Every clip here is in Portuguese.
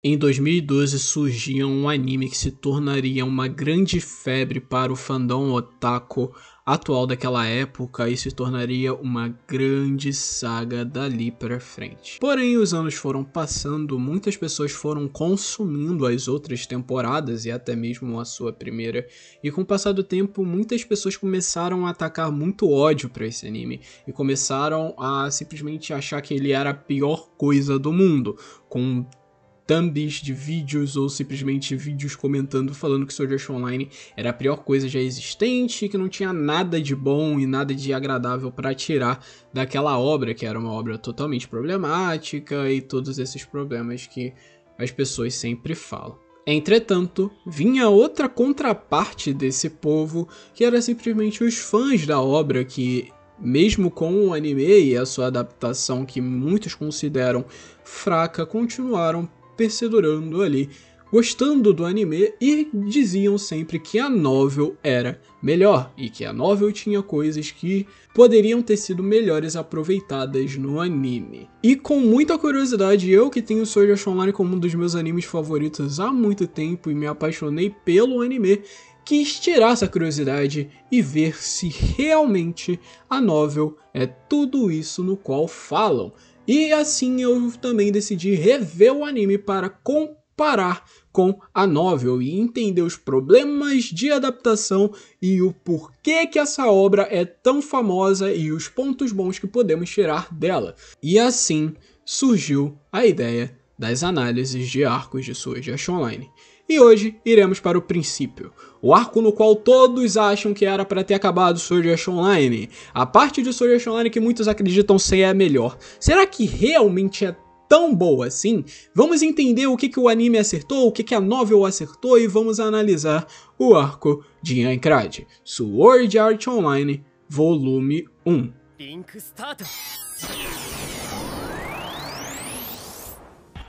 Em 2012 surgia um anime que se tornaria uma grande febre para o fandom otaku atual daquela época e se tornaria uma grande saga dali para frente. Porém, os anos foram passando, muitas pessoas foram consumindo as outras temporadas e até mesmo a sua primeira, e com o passar do tempo, muitas pessoas começaram a atacar muito ódio para esse anime e começaram a simplesmente achar que ele era a pior coisa do mundo, com thumbs de vídeos ou simplesmente vídeos comentando falando que Sword Art Online era a pior coisa já existente, que não tinha nada de bom e nada de agradável para tirar daquela obra, que era uma obra totalmente problemática e todos esses problemas que as pessoas sempre falam. Entretanto, vinha outra contraparte desse povo, que era simplesmente os fãs da obra que, mesmo com o anime e a sua adaptação que muitos consideram fraca, continuaram perseverando ali, gostando do anime e diziam sempre que a novel era melhor e que a novel tinha coisas que poderiam ter sido melhores aproveitadas no anime. E com muita curiosidade, eu que tenho Sword Art Online como um dos meus animes favoritos há muito tempo e me apaixonei pelo anime, quis tirar essa curiosidade e ver se realmente a novel é tudo isso no qual falam. E assim eu também decidi rever o anime para comparar com a novel e entender os problemas de adaptação e o porquê que essa obra é tão famosa e os pontos bons que podemos tirar dela. E assim surgiu a ideia das análises de arcos de Sword Art Online. E hoje iremos para o princípio, o arco no qual todos acham que era para ter acabado Sword Art Online, a parte de Sword Art Online que muitos acreditam ser a melhor. Será que realmente é tão boa assim? Vamos entender o que o anime acertou, o que a novel acertou e vamos analisar o arco de Aincrad, Sword Art Online Volume 1.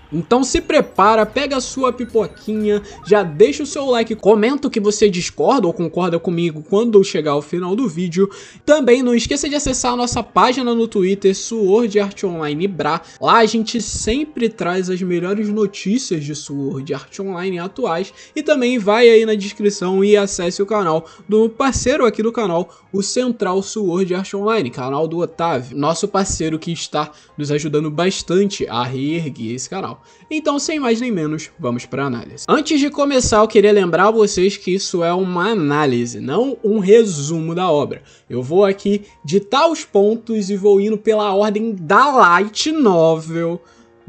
Então se prepara, pega a sua pipoquinha, já deixa o seu like, comenta o que você discorda ou concorda comigo quando chegar ao final do vídeo. Também não esqueça de acessar a nossa página no Twitter, Sword Art Online Bra. Lá a gente sempre traz as melhores notícias de Sword Art Online atuais. E também vai aí na descrição e acesse o canal do parceiro aqui do canal, o Central Sword Art Online, canal do Otávio, nosso parceiro que está nos ajudando bastante a reerguer esse canal. Então, sem mais nem menos, vamos para a análise. Antes de começar, eu queria lembrar vocês que isso é uma análise, não um resumo da obra. Eu vou aqui ditar os pontos e vou indo pela ordem da Light Novel,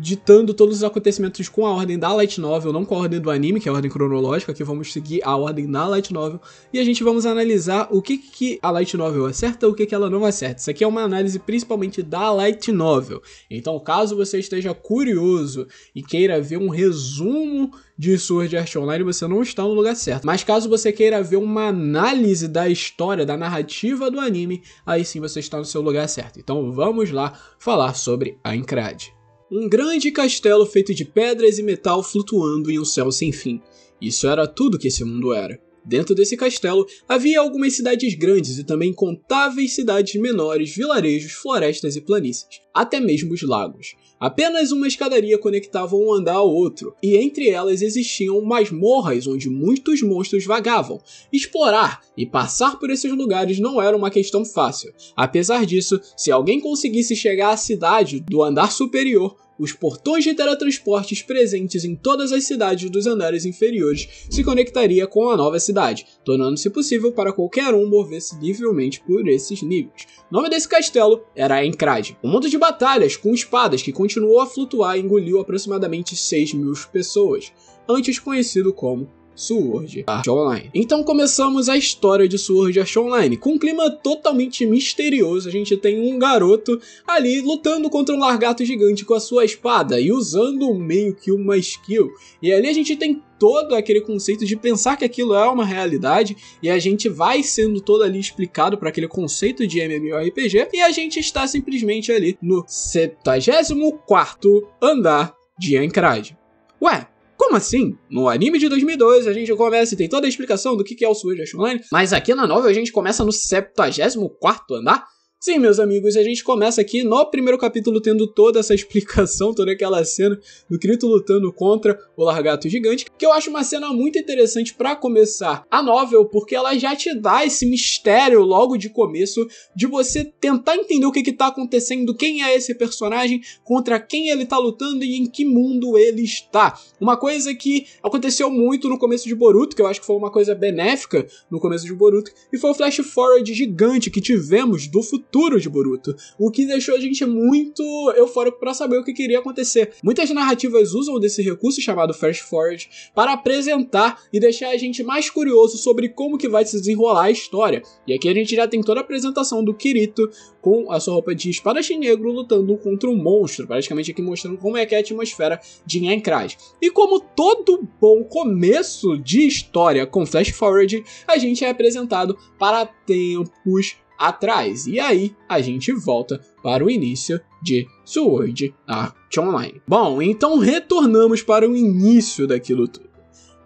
ditando todos os acontecimentos com a ordem da Light Novel, não com a ordem do anime, que é a ordem cronológica. Aqui vamos seguir a ordem da Light Novel e a gente vamos analisar o que a Light Novel acerta e o que ela não acerta. Isso aqui é uma análise principalmente da Light Novel. Então, caso você esteja curioso e queira ver um resumo de Sword Art Online, você não está no lugar certo. Mas caso você queira ver uma análise da história, da narrativa do anime, aí sim você está no seu lugar certo. Então vamos lá falar sobre Aincrad. Um grande castelo feito de pedras e metal flutuando em um céu sem fim. Isso era tudo que esse mundo era. Dentro desse castelo havia algumas cidades grandes e também incontáveis cidades menores, vilarejos, florestas e planícies, até mesmo os lagos. Apenas uma escadaria conectava um andar ao outro, e entre elas existiam masmorras onde muitos monstros vagavam. Explorar e passar por esses lugares não era uma questão fácil. Apesar disso, se alguém conseguisse chegar à cidade do andar superior, os portões de teletransportes presentes em todas as cidades dos andares inferiores se conectaria com a nova cidade, tornando-se possível para qualquer um mover-se livremente por esses níveis. O nome desse castelo era Aincrad, um mundo de batalhas com espadas que continuou a flutuar e engoliu aproximadamente 6.000 pessoas, antes conhecido como Sword Art Online. Então começamos a história de Sword Art Online, com um clima totalmente misterioso. A gente tem um garoto ali lutando contra um largato gigante com a sua espada e usando meio que uma skill. E ali a gente tem todo aquele conceito de pensar que aquilo é uma realidade e a gente vai sendo todo ali explicado para aquele conceito de MMORPG e a gente está simplesmente ali no 74º andar de Aincrad. Ué, como assim? No anime de 2002 a gente começa e tem toda a explicação do que é o Sword Art Online, mas aqui na novel a gente começa no 74º andar? Sim, meus amigos, a gente começa aqui no primeiro capítulo tendo toda essa explicação, toda aquela cena do Kirito lutando contra o Largato Gigante, que eu acho uma cena muito interessante pra começar a novel, porque ela já te dá esse mistério logo de começo, de você tentar entender o que tá acontecendo, quem é esse personagem, contra quem ele tá lutando e em que mundo ele está. Uma coisa que aconteceu muito no começo de Boruto, que eu acho que foi uma coisa benéfica no começo de Boruto, e foi o flash forward gigante que tivemos do futuro de Boruto, o que deixou a gente muito eufórico para saber o que iria acontecer. Muitas narrativas usam desse recurso chamado flash forward para apresentar e deixar a gente mais curioso sobre como que vai se desenrolar a história. E aqui a gente já tem toda a apresentação do Kirito com a sua roupa de espadachim negro lutando contra um monstro, praticamente aqui mostrando como é que é a atmosfera de Aincrad. E como todo bom começo de história com flash forward, a gente é apresentado para tempos atrás. E aí, a gente volta para o início de Sword Art Online. Bom, então retornamos para o início daquilo tudo.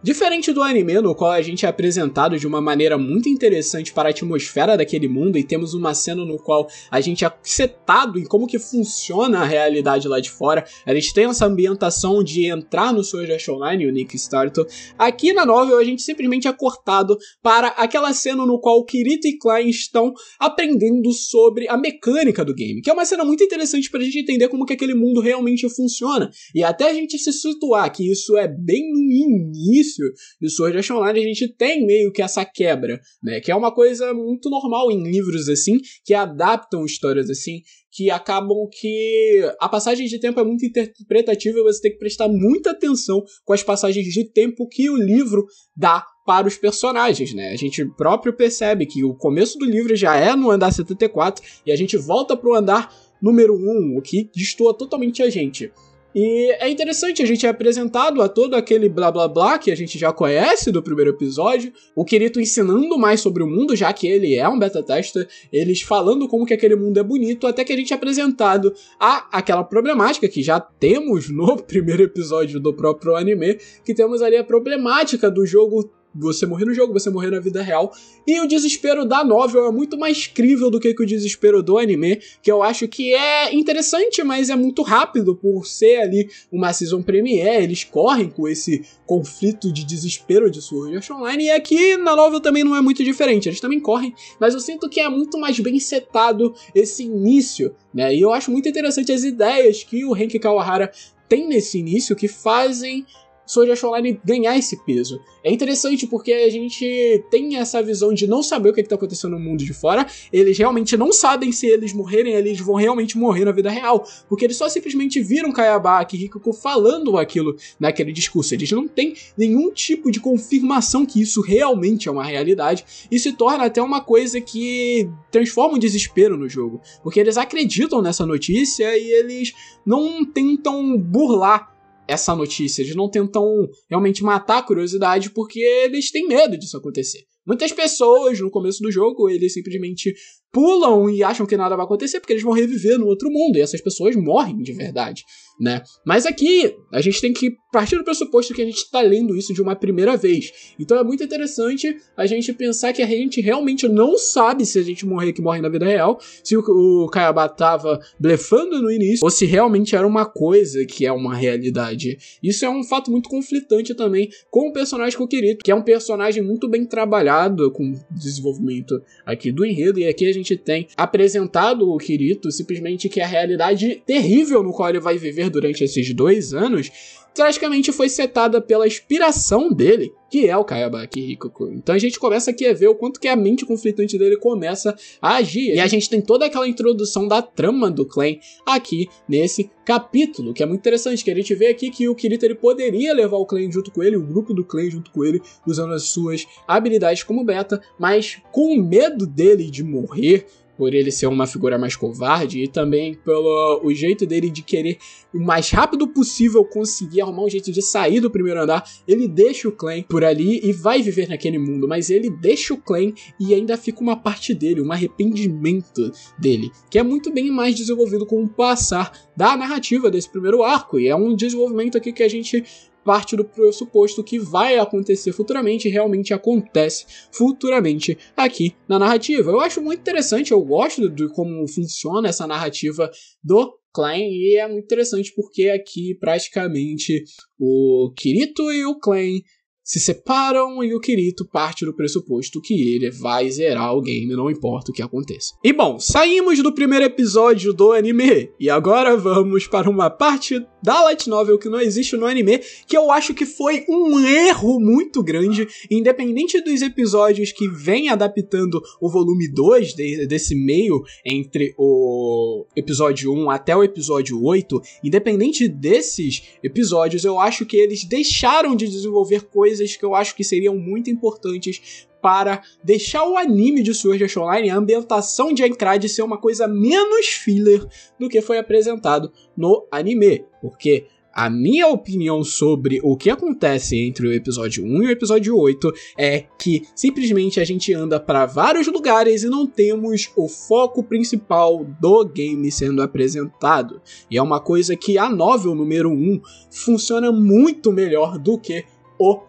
Diferente do anime, no qual a gente é apresentado de uma maneira muito interessante para a atmosfera daquele mundo, e temos uma cena no qual a gente é setado em como que funciona a realidade lá de fora, a gente tem essa ambientação de entrar no Sword Art Online, o Nick Startle. Aqui na novel a gente simplesmente é cortado para aquela cena no qual Kirito e Klein estão aprendendo sobre a mecânica do game, que é uma cena muito interessante para a gente entender como que aquele mundo realmente funciona, e até a gente se situar que isso é bem no início do Sword Art Online, a gente tem meio que essa quebra, né? Que é uma coisa muito normal em livros assim, que adaptam histórias assim, que acabam que a passagem de tempo é muito interpretativa e você tem que prestar muita atenção com as passagens de tempo que o livro dá para os personagens, né? A gente próprio percebe que o começo do livro já é no andar 74 e a gente volta pro andar número 1, o que destoa totalmente a gente. E é interessante, a gente é apresentado a todo aquele blá blá blá que a gente já conhece do primeiro episódio, o Kirito ensinando mais sobre o mundo, já que ele é um beta tester, eles falando como que aquele mundo é bonito, até que a gente é apresentado a aquela problemática que já temos no primeiro episódio do próprio anime, que temos ali a problemática do jogo, você morrer no jogo, você morrer na vida real. E o desespero da novel é muito mais crível do que o desespero do anime, que eu acho que é interessante, mas é muito rápido por ser ali uma season premiere, eles correm com esse conflito de desespero de Sword Art Online, e aqui na novel também não é muito diferente, eles também correm, mas eu sinto que é muito mais bem setado esse início, né? E eu acho muito interessante as ideias que o Henki Kawahara tem nesse início, que fazem Sword Art Online ganhar esse peso. É interessante porque a gente tem essa visão de não saber o que está acontecendo no mundo de fora, eles realmente não sabem se eles morrerem, eles vão realmente morrer na vida real, porque eles só simplesmente viram Kayabaki e Rikuko falando aquilo naquele discurso, eles não têm nenhum tipo de confirmação que isso realmente é uma realidade, e se torna até uma coisa que transforma o desespero no jogo, porque eles acreditam nessa notícia e eles não tentam burlar essa notícia, eles não tentam realmente matar a curiosidade porque eles têm medo disso acontecer. Muitas pessoas no começo do jogo, eles simplesmente pulam e acham que nada vai acontecer porque eles vão reviver no outro mundo, e essas pessoas morrem de verdade, né? Mas aqui, a gente tem que partir do pressuposto que a gente está lendo isso de uma primeira vez. Então é muito interessante a gente pensar que a gente realmente não sabe se a gente morrer que morre na vida real, se o Kayaba tava blefando no início, ou se realmente era uma coisa que é uma realidade. Isso é um fato muito conflitante também com o personagem Kirito, que é um personagem muito bem trabalhado com desenvolvimento aqui do enredo, e aqui a gente tem apresentado o Kirito simplesmente que a realidade terrível no qual ele vai viver durante esses 2 anos praticamente foi setada pela inspiração dele, que é o Kayabaki Rikuko. Então a gente começa aqui a ver o quanto que a mente conflitante dele começa a agir. E a gente tem toda aquela introdução da trama do clã aqui nesse capítulo, que é muito interessante, que a gente vê aqui que o Kirito ele poderia levar o clã junto com ele, o grupo do clã junto com ele, usando as suas habilidades como beta, mas com medo dele de morrer, por ele ser uma figura mais covarde e também pelo o jeito dele de querer o mais rápido possível conseguir arrumar um jeito de sair do primeiro andar, ele deixa o clã por ali e vai viver naquele mundo, mas ele deixa o clã e ainda fica uma parte dele, um arrependimento dele, que é muito bem mais desenvolvido com o passar da narrativa desse primeiro arco, e é um desenvolvimento aqui que a gente parte do pressuposto que vai acontecer futuramente e realmente acontece futuramente aqui na narrativa. Eu acho muito interessante, eu gosto de como funciona essa narrativa do Klein, e é muito interessante porque aqui praticamente o Kirito e o Klein se separam e o Kirito parte do pressuposto que ele vai zerar o game, não importa o que aconteça. E bom, saímos do primeiro episódio do anime e agora vamos para uma parte da light novel que não existe no anime, que eu acho que foi um erro muito grande, independente dos episódios que vem adaptando o volume 2 desse meio entre o episódio 1 até o episódio 8, independente desses episódios, eu acho que eles deixaram de desenvolver coisas que eu acho que seriam muito importantes para deixar o anime de Sword Art Online, a ambientação de Aincrad, ser uma coisa menos filler do que foi apresentado no anime. Porque a minha opinião sobre o que acontece entre o episódio 1 e o episódio 8 é que simplesmente a gente anda para vários lugares e não temos o foco principal do game sendo apresentado. E é uma coisa que a novel número 1 funciona muito melhor do que o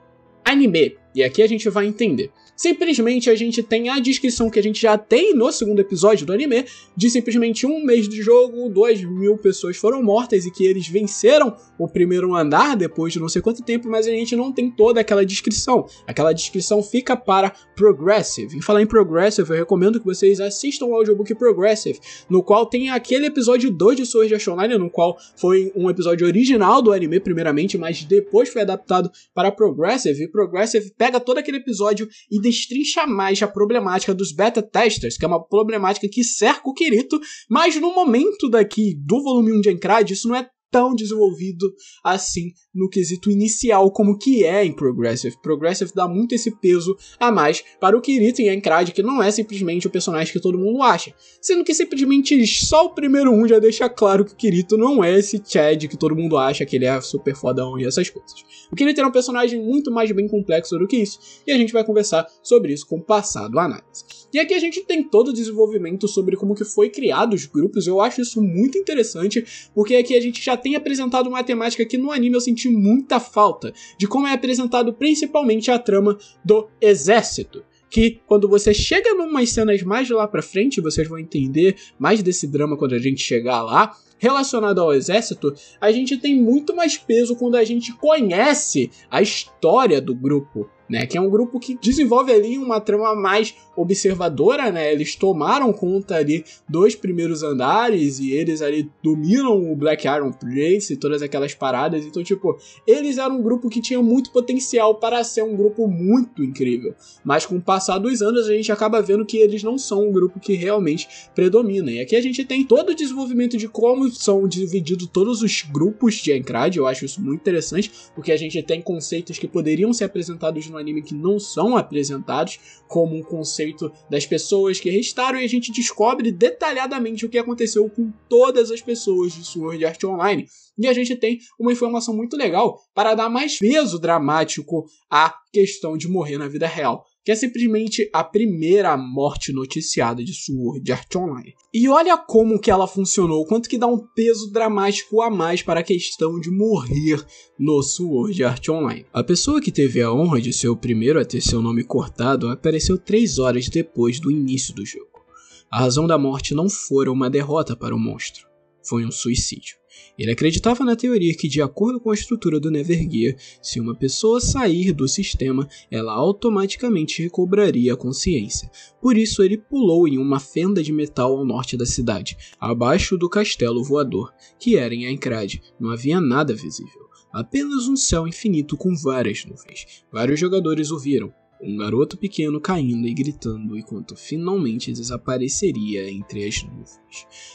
anime. E aqui a gente vai entender. Simplesmente a gente tem a descrição que a gente já tem no segundo episódio do anime, de simplesmente um mês de jogo, 2.000 pessoas foram mortas e que eles venceram o primeiro andar depois de não sei quanto tempo, mas a gente não tem toda aquela descrição. Aquela descrição fica para Progressive. Em falar em Progressive, eu recomendo que vocês assistam o audiobook Progressive, no qual tem aquele episódio 2 de Sword Art Online, no qual foi um episódio original do anime primeiramente, mas depois foi adaptado para Progressive, e Progressive pega todo aquele episódio e destrincha mais a problemática dos beta testers, que é uma problemática que cerca o Kirito, mas no momento daqui do volume 1 de Aincrad, isso não é tão desenvolvido assim no quesito inicial como que é em Progressive. Progressive dá muito esse peso a mais para o Kirito em Aincrad, que não é simplesmente o personagem que todo mundo acha, sendo que simplesmente só o primeiro 1 já deixa claro que o Kirito não é esse Chad que todo mundo acha que ele é super fodão e essas coisas. O Kirito é um personagem muito mais bem complexo do que isso, e a gente vai conversar sobre isso com o passar do análise. E aqui a gente tem todo o desenvolvimento sobre como que foi criado os grupos. Eu acho isso muito interessante, porque aqui a gente já tem apresentado uma temática que no anime eu senti muita falta, de como é apresentado principalmente a trama do exército. Que quando você chega em umas cenas mais lá pra frente, vocês vão entender mais desse drama quando a gente chegar lá, relacionado ao exército, a gente tem muito mais peso quando a gente conhece a história do grupo, né? Que é um grupo que desenvolve ali uma trama mais observadora, né? Eles tomaram conta ali dos primeiros andares e eles ali dominam o Black Iron Prince e todas aquelas paradas. Então, tipo, eles eram um grupo que tinha muito potencial para ser um grupo muito incrível. Mas com o passar dos anos, a gente acaba vendo que eles não são um grupo que realmente predomina. E aqui a gente tem todo o desenvolvimento de como são divididos todos os grupos de Aincrad. Eu acho isso muito interessante, porque a gente tem conceitos que poderiam ser apresentados no anime que não são apresentados, como um conceito das pessoas que restaram, e a gente descobre detalhadamente o que aconteceu com todas as pessoas de Sword Art Online. E a gente tem uma informação muito legal para dar mais peso dramático à questão de morrer na vida real, que é simplesmente a primeira morte noticiada de Sword Art Online. E olha como que ela funcionou, quanto que dá um peso dramático a mais para a questão de morrer no Sword Art Online. A pessoa que teve a honra de ser o primeiro a ter seu nome cortado apareceu 3 horas depois do início do jogo. A razão da morte não fora uma derrota para o monstro, foi um suicídio. Ele acreditava na teoria que, de acordo com a estrutura do Nevergear, se uma pessoa sair do sistema, ela automaticamente recobraria a consciência. Por isso, ele pulou em uma fenda de metal ao norte da cidade, abaixo do castelo voador, que era em Aincrad. Não havia nada visível, apenas um céu infinito com várias nuvens. Vários jogadores o viram. Um garoto pequeno caindo e gritando enquanto finalmente desapareceria entre as nuvens.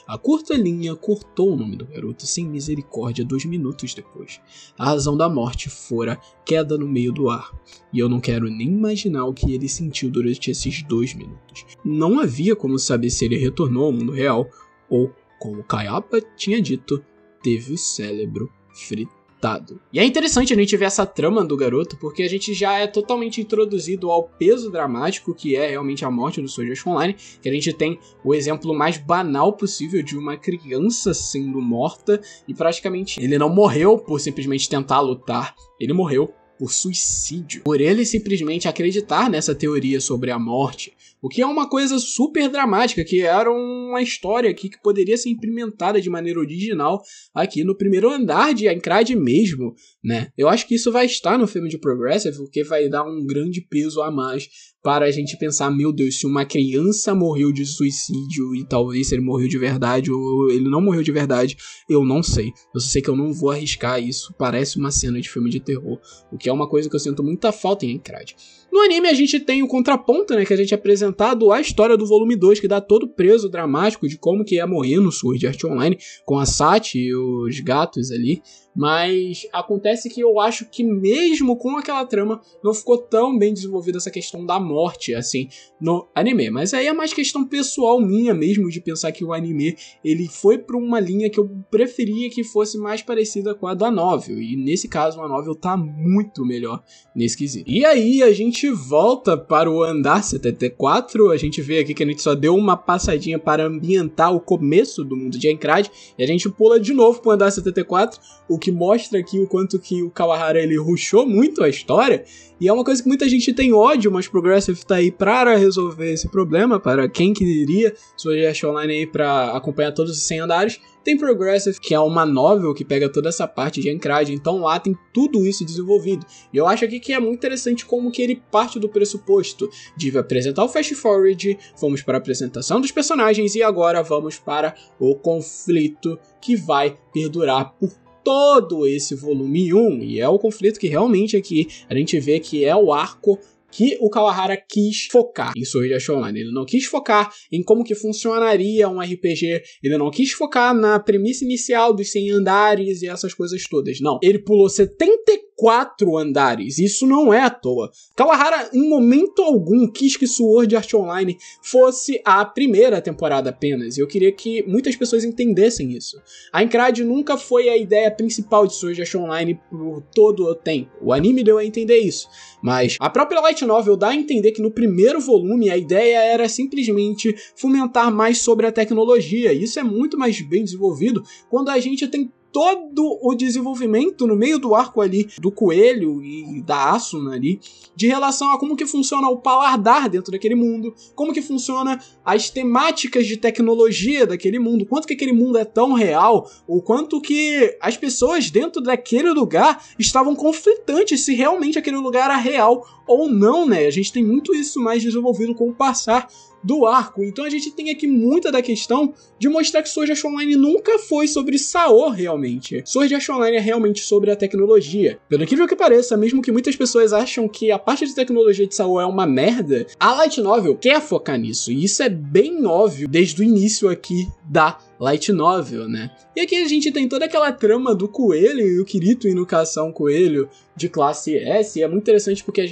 A curta linha cortou o nome do garoto sem misericórdia 2 minutos depois. A razão da morte fora queda no meio do ar, e eu não quero nem imaginar o que ele sentiu durante esses 2 minutos. Não havia como saber se ele retornou ao mundo real ou, como Kayapa tinha dito, teve o cérebro fritado. derrotado. E é interessante a gente ver essa trama do garoto, porque a gente já é totalmente introduzido ao peso dramático que é realmente a morte do Sword Art Online, que a gente tem o exemplo mais banal possível de uma criança sendo morta, e praticamente ele não morreu por simplesmente tentar lutar, ele morreu por suicídio, por ele simplesmente acreditar nessa teoria sobre a morte, o que é uma coisa super dramática, que era uma história aqui que poderia ser implementada de maneira original aqui no primeiro andar de Aincrad mesmo, né? Eu acho que isso vai estar no filme de Progressive, porque vai dar um grande peso a mais para a gente pensar, meu Deus, se uma criança morreu de suicídio e talvez se ele morreu de verdade ou ele não morreu de verdade, eu não sei. Eu só sei que eu não vou arriscar isso, parece uma cena de filme de terror, o que é uma coisa que eu sinto muita falta em Aincrad. No anime a gente tem o contraponto, né, que a gente é apresentado a história do volume 2, que dá todo o peso dramático de como que ia morrer no Sword Art Online, com a Sachi e os gatos ali, mas acontece que eu acho que mesmo com aquela trama não ficou tão bem desenvolvida essa questão da morte, assim, no anime, mas aí é mais questão pessoal minha mesmo, de pensar que o anime, ele foi pra uma linha que eu preferia que fosse mais parecida com a da novel, e nesse caso a novel tá muito melhor nesse quesito. E aí a gente volta para o andar 74, a gente vê aqui que a gente só deu uma passadinha para ambientar o começo do mundo de Aincrad, e a gente pula de novo para o andar 74, o que mostra aqui o quanto que o Kawahara ele rushou muito a história, e é uma coisa que muita gente tem ódio, mas Progressive tá aí para resolver esse problema, para quem queria Sword Art Online aí para acompanhar todos os 100 andares. Tem Progressive, que é uma novel que pega toda essa parte de Aincrad, então lá tem tudo isso desenvolvido. E eu acho aqui que é muito interessante como que ele parte do pressuposto de apresentar o Fast Forward, vamos para a apresentação dos personagens e agora vamos para o conflito que vai perdurar por todo esse volume 1, e é o conflito que realmente aqui a gente vê que é o arco que o Kawahara quis focar em Sword Art Online. Ele não quis focar em como que funcionaria um RPG, ele não quis focar na premissa inicial dos 100 andares e essas coisas todas, não. Ele pulou 74 andares, isso não é à toa. Kawahara, em momento algum, quis que Sword Art Online fosse a primeira temporada apenas, e eu queria que muitas pessoas entendessem isso. A Aincrad nunca foi a ideia principal de Sword Art Online por todo o tempo. O anime deu a entender isso, mas a própria Light Novel dá a entender que no primeiro volume a ideia era simplesmente fomentar mais sobre a tecnologia. Isso é muito mais bem desenvolvido quando a gente tem todo o desenvolvimento no meio do arco ali do coelho e da Asuna ali, de relação a como que funciona o paladar dentro daquele mundo, como que funciona as temáticas de tecnologia daquele mundo, quanto que aquele mundo é tão real, o quanto que as pessoas dentro daquele lugar estavam conflitantes se realmente aquele lugar era real ou não, né? A gente tem muito isso mais desenvolvido com o passar do arco, então a gente tem aqui muita da questão de mostrar que Sword Art Online nunca foi sobre Sao realmente. Sword Art Online é realmente sobre a tecnologia. Pelo incrível que pareça, mesmo que muitas pessoas acham que a parte de tecnologia de Sao é uma merda, a Light Novel quer focar nisso, e isso é bem óbvio desde o início aqui da Light Novel, né? E aqui a gente tem toda aquela trama do coelho e o Kirito indo caçar um coelho de classe S, e é muito interessante porque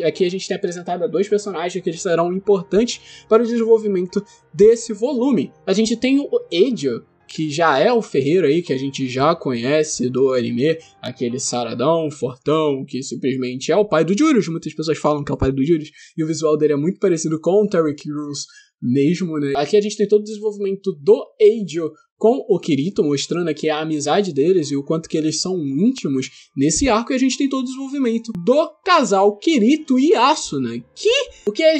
aqui a gente tem apresentado a dois personagens que eles serão importantes para o desenvolvimento desse volume. A gente tem o Eijo, que já é o ferreiro aí que a gente já conhece do anime, aquele saradão, fortão, que simplesmente é o pai do Julius. Muitas pessoas falam que é o pai do Julius, e o visual dele é muito parecido com o Terry Crews mesmo, né? Aqui a gente tem todo o desenvolvimento do Eijo com o Kirito, mostrando aqui a amizade deles e o quanto que eles são íntimos nesse arco, e a gente tem todo o desenvolvimento do casal Kirito e Asuna, que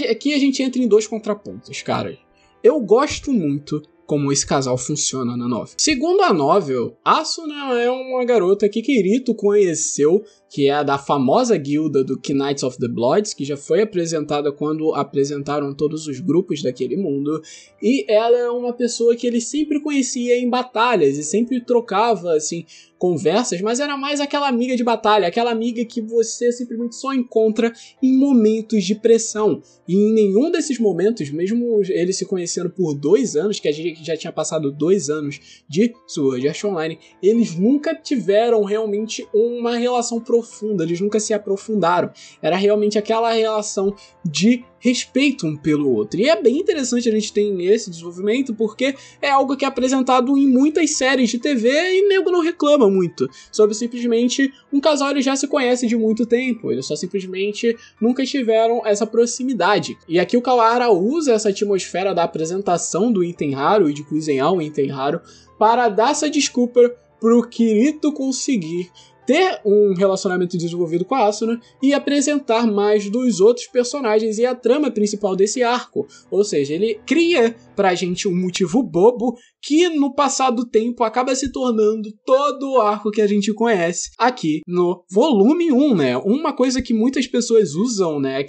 aqui a gente entra em dois contrapontos, cara. Eu gosto muito como esse casal funciona na novel. Segundo a novel, Asuna é uma garota que Kirito conheceu, que é da famosa guilda do Knights of the Bloods, que já foi apresentada quando apresentaram todos os grupos daquele mundo, e ela é uma pessoa que ele sempre conhecia em batalhas, e sempre trocava, assim, conversas, mas era mais aquela amiga de batalha, aquela amiga que você simplesmente só encontra em momentos de pressão. E em nenhum desses momentos, mesmo eles se conhecendo por 2 anos, que a gente já tinha passado 2 anos de Sword Art Online, eles nunca tiveram realmente uma relação profunda profunda, eles nunca se aprofundaram. Era realmente aquela relação de respeito um pelo outro. E é bem interessante a gente ter esse desenvolvimento, porque é algo que é apresentado em muitas séries de TV e nego não reclama muito sobre simplesmente um casal, ele já se conhece de muito tempo, eles só simplesmente nunca tiveram essa proximidade. E aqui o Kawahara usa essa atmosfera da apresentação do item raro e de cozinhar o item raro para dar essa desculpa pro Kirito conseguir ter um relacionamento desenvolvido com a Asuna e apresentar mais dos outros personagens e a trama principal desse arco. Ou seja, ele cria pra gente um motivo bobo que no passar do tempo acaba se tornando todo o arco que a gente conhece aqui no volume 1, né? Uma coisa que muitas pessoas usam, né?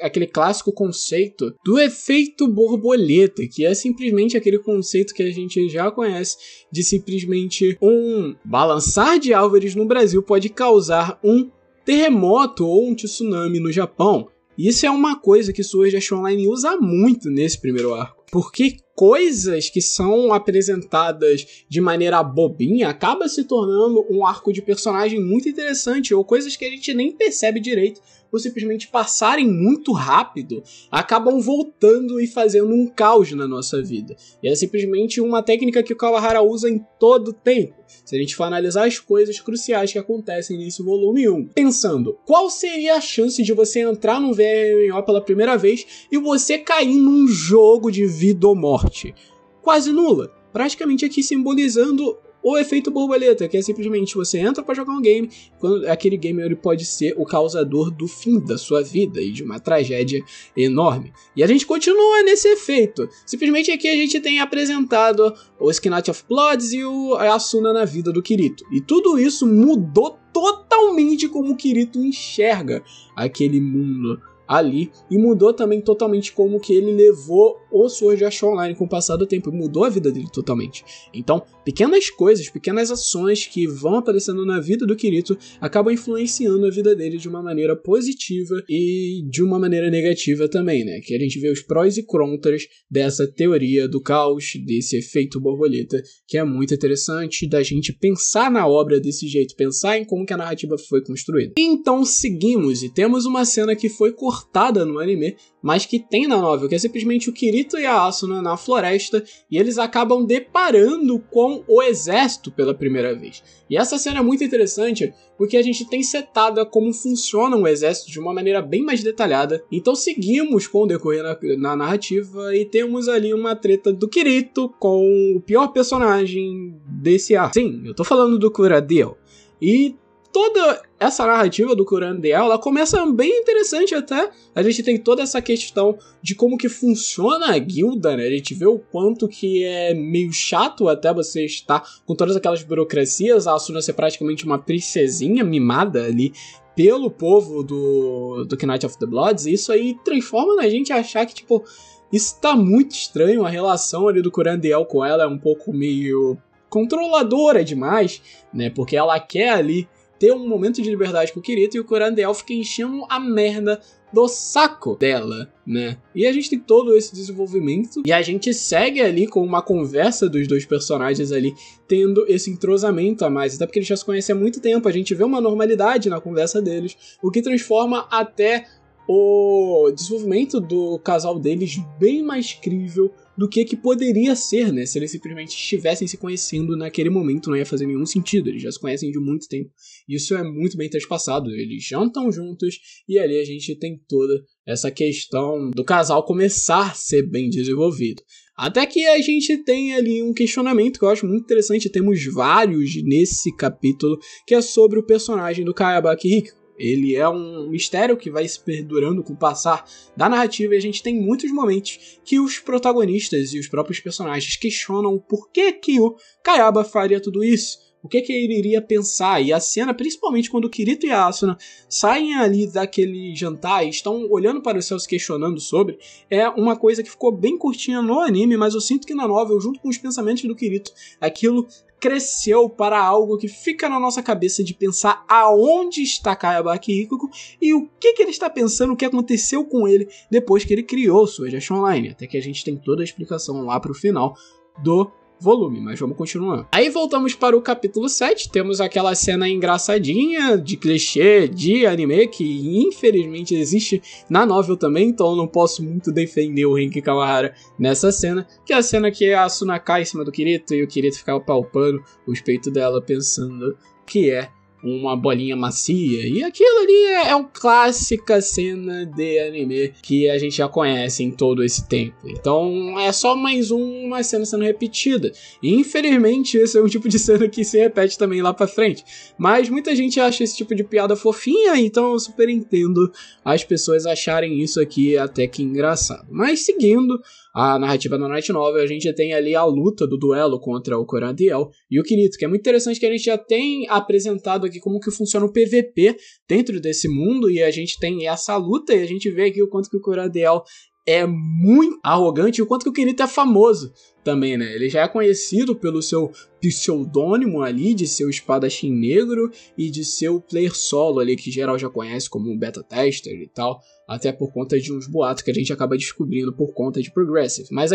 Aquele clássico conceito do efeito borboleta, que é simplesmente aquele conceito que a gente já conhece de simplesmente um balançar de árvores no Brasil pode causar um terremoto ou um tsunami no Japão. Isso é uma coisa que Sword Art Online usa muito nesse primeiro arco, porque coisas que são apresentadas de maneira bobinha acaba se tornando um arco de personagem muito interessante, ou coisas que a gente nem percebe direito, ou simplesmente passarem muito rápido, acabam voltando e fazendo um caos na nossa vida. E é simplesmente uma técnica que o Kawahara usa em todo o tempo, se a gente for analisar as coisas cruciais que acontecem nesse volume 1. Pensando, qual seria a chance de você entrar num VRMO pela primeira vez e você cair num jogo de vida ou morte? Quase nula. Praticamente aqui simbolizando o efeito borboleta, que é simplesmente você entra para jogar um game, quando aquele game ele pode ser o causador do fim da sua vida e de uma tragédia enorme. E a gente continua nesse efeito. Simplesmente aqui a gente tem apresentado o Skinachi of Bloods e a Asuna na vida do Kirito. E tudo isso mudou totalmente como o Kirito enxerga aquele mundo ali, e mudou também totalmente como que ele levou o Sword Art Online com o passar do tempo, mudou a vida dele totalmente. Então, pequenas coisas, pequenas ações que vão aparecendo na vida do Kirito acabam influenciando a vida dele de uma maneira positiva e de uma maneira negativa também, né? Que a gente vê os prós e contras dessa teoria do caos, desse efeito borboleta, que é muito interessante da gente pensar na obra desse jeito, pensar em como que a narrativa foi construída. Então seguimos e temos uma cena que foi cortada no anime, mas que tem na novel, que é simplesmente o Kirito e a Asuna na floresta, e eles acabam deparando com o exército pela primeira vez. E essa cena é muito interessante, porque a gente tem setada como funciona um exército de uma maneira bem mais detalhada. Então seguimos com o decorrer na narrativa, e temos ali uma treta do Kirito com o pior personagem desse arco. Sim, eu tô falando do Kuradeo. E toda essa narrativa do Kurandeal, ela começa bem interessante até. A gente tem toda essa questão de como que funciona a guilda, né? A gente vê o quanto que é meio chato até você estar com todas aquelas burocracias, a Asuna ser praticamente uma princesinha mimada ali pelo povo do Knight of the Bloods, e isso aí transforma na gente achar que, tipo, isso tá muito estranho, a relação ali do Kurandeal com ela é um pouco meio controladora demais, né? Porque ela quer ali ter um momento de liberdade com o Kirito, e o Kurandeal fica enchendo a merda do saco dela, né? E a gente tem todo esse desenvolvimento, e a gente segue ali com uma conversa dos dois personagens ali, tendo esse entrosamento a mais, até porque eles já se conhecem há muito tempo, a gente vê uma normalidade na conversa deles, o que transforma até o desenvolvimento do casal deles bem mais crível do que poderia ser, né? Se eles simplesmente estivessem se conhecendo naquele momento, não ia fazer nenhum sentido. Eles já se conhecem de muito tempo. Isso é muito bem transpassado. Eles jantam juntos e ali a gente tem toda essa questão do casal começar a ser bem desenvolvido. Até que a gente tem ali um questionamento que eu acho muito interessante. Temos vários nesse capítulo, que é sobre o personagem do Kayabaki Hiko. Ele é um mistério que vai se perdurando com o passar da narrativa, e a gente tem muitos momentos que os protagonistas e os próprios personagens questionam por que o Kayaba faria tudo isso, o que ele iria pensar. E a cena, principalmente quando o Kirito e a Asuna saem ali daquele jantar e estão olhando para os céus questionando sobre, é uma coisa que ficou bem curtinha no anime, mas eu sinto que na novel, junto com os pensamentos do Kirito, aquilo cresceu para algo que fica na nossa cabeça de pensar aonde está Kayabaki Hiko e o que ele está pensando, o que aconteceu com ele depois que ele criou Sword Art Online, até que a gente tem toda a explicação lá pro final do volume, mas vamos continuar. Aí voltamos para o capítulo 7, temos aquela cena engraçadinha de clichê de anime que infelizmente existe na novel também, então eu não posso muito defender o Renki Kawahara nessa cena, que é a cena que a Asuna cai em cima do Kirito e o Kirito fica palpando os peitos dela pensando que é uma bolinha macia, e aquilo ali é uma clássica cena de anime que a gente já conhece em todo esse tempo. Então é só mais uma cena sendo repetida, e infelizmente esse é um tipo de cena que se repete também lá pra frente, mas muita gente acha esse tipo de piada fofinha, então eu super entendo as pessoas acharem isso aqui até que engraçado. Mas seguindo a narrativa da Night Novel, a gente tem ali a luta do duelo contra o Corandiel e o Kirito, que é muito interessante que a gente já tem apresentado aqui como que funciona o PVP dentro desse mundo, e a gente tem essa luta e a gente vê aqui o quanto que o Corandiel é muito arrogante e o quanto que o Kirito é famoso também, né? Ele já é conhecido pelo seu pseudônimo ali, de seu espadachim negro e de seu player solo ali, que geral já conhece como um beta tester e tal, até por conta de uns boatos que a gente acaba descobrindo por conta de Progressive. Mas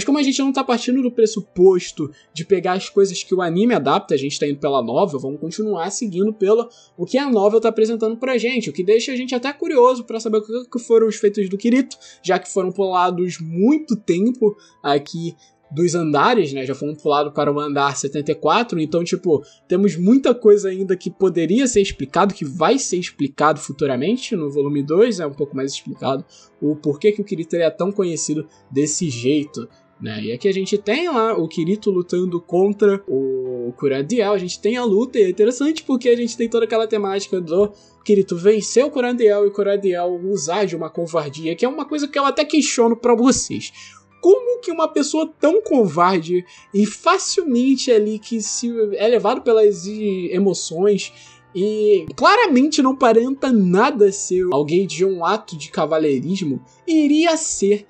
como a gente não tá partindo do pressuposto de pegar as coisas que o anime adapta, a gente tá indo pela novel, vamos continuar seguindo pelo o que a novel tá apresentando pra gente, o que deixa a gente até curioso pra saber o que foram os feitos do Kirito, já que foram pulados muito tempo aqui dos andares, né, já fomos pulados para o andar 74, então, tipo, temos muita coisa ainda que poderia ser explicado, que vai ser explicado futuramente, no volume 2 é um pouco mais explicado o porquê que o Kirito é tão conhecido desse jeito, né, e aqui a gente tem lá o Kirito lutando contra o Corandiel, a gente tem a luta, e é interessante porque a gente tem toda aquela temática do Kirito vencer o Corandiel e o Corandiel usar de uma covardia, que é uma coisa que eu até questiono pra vocês. Como que uma pessoa tão covarde e facilmente ali que se é levado pelas emoções e claramente não aparenta nada ser alguém de um ato de cavalheirismo, iria ser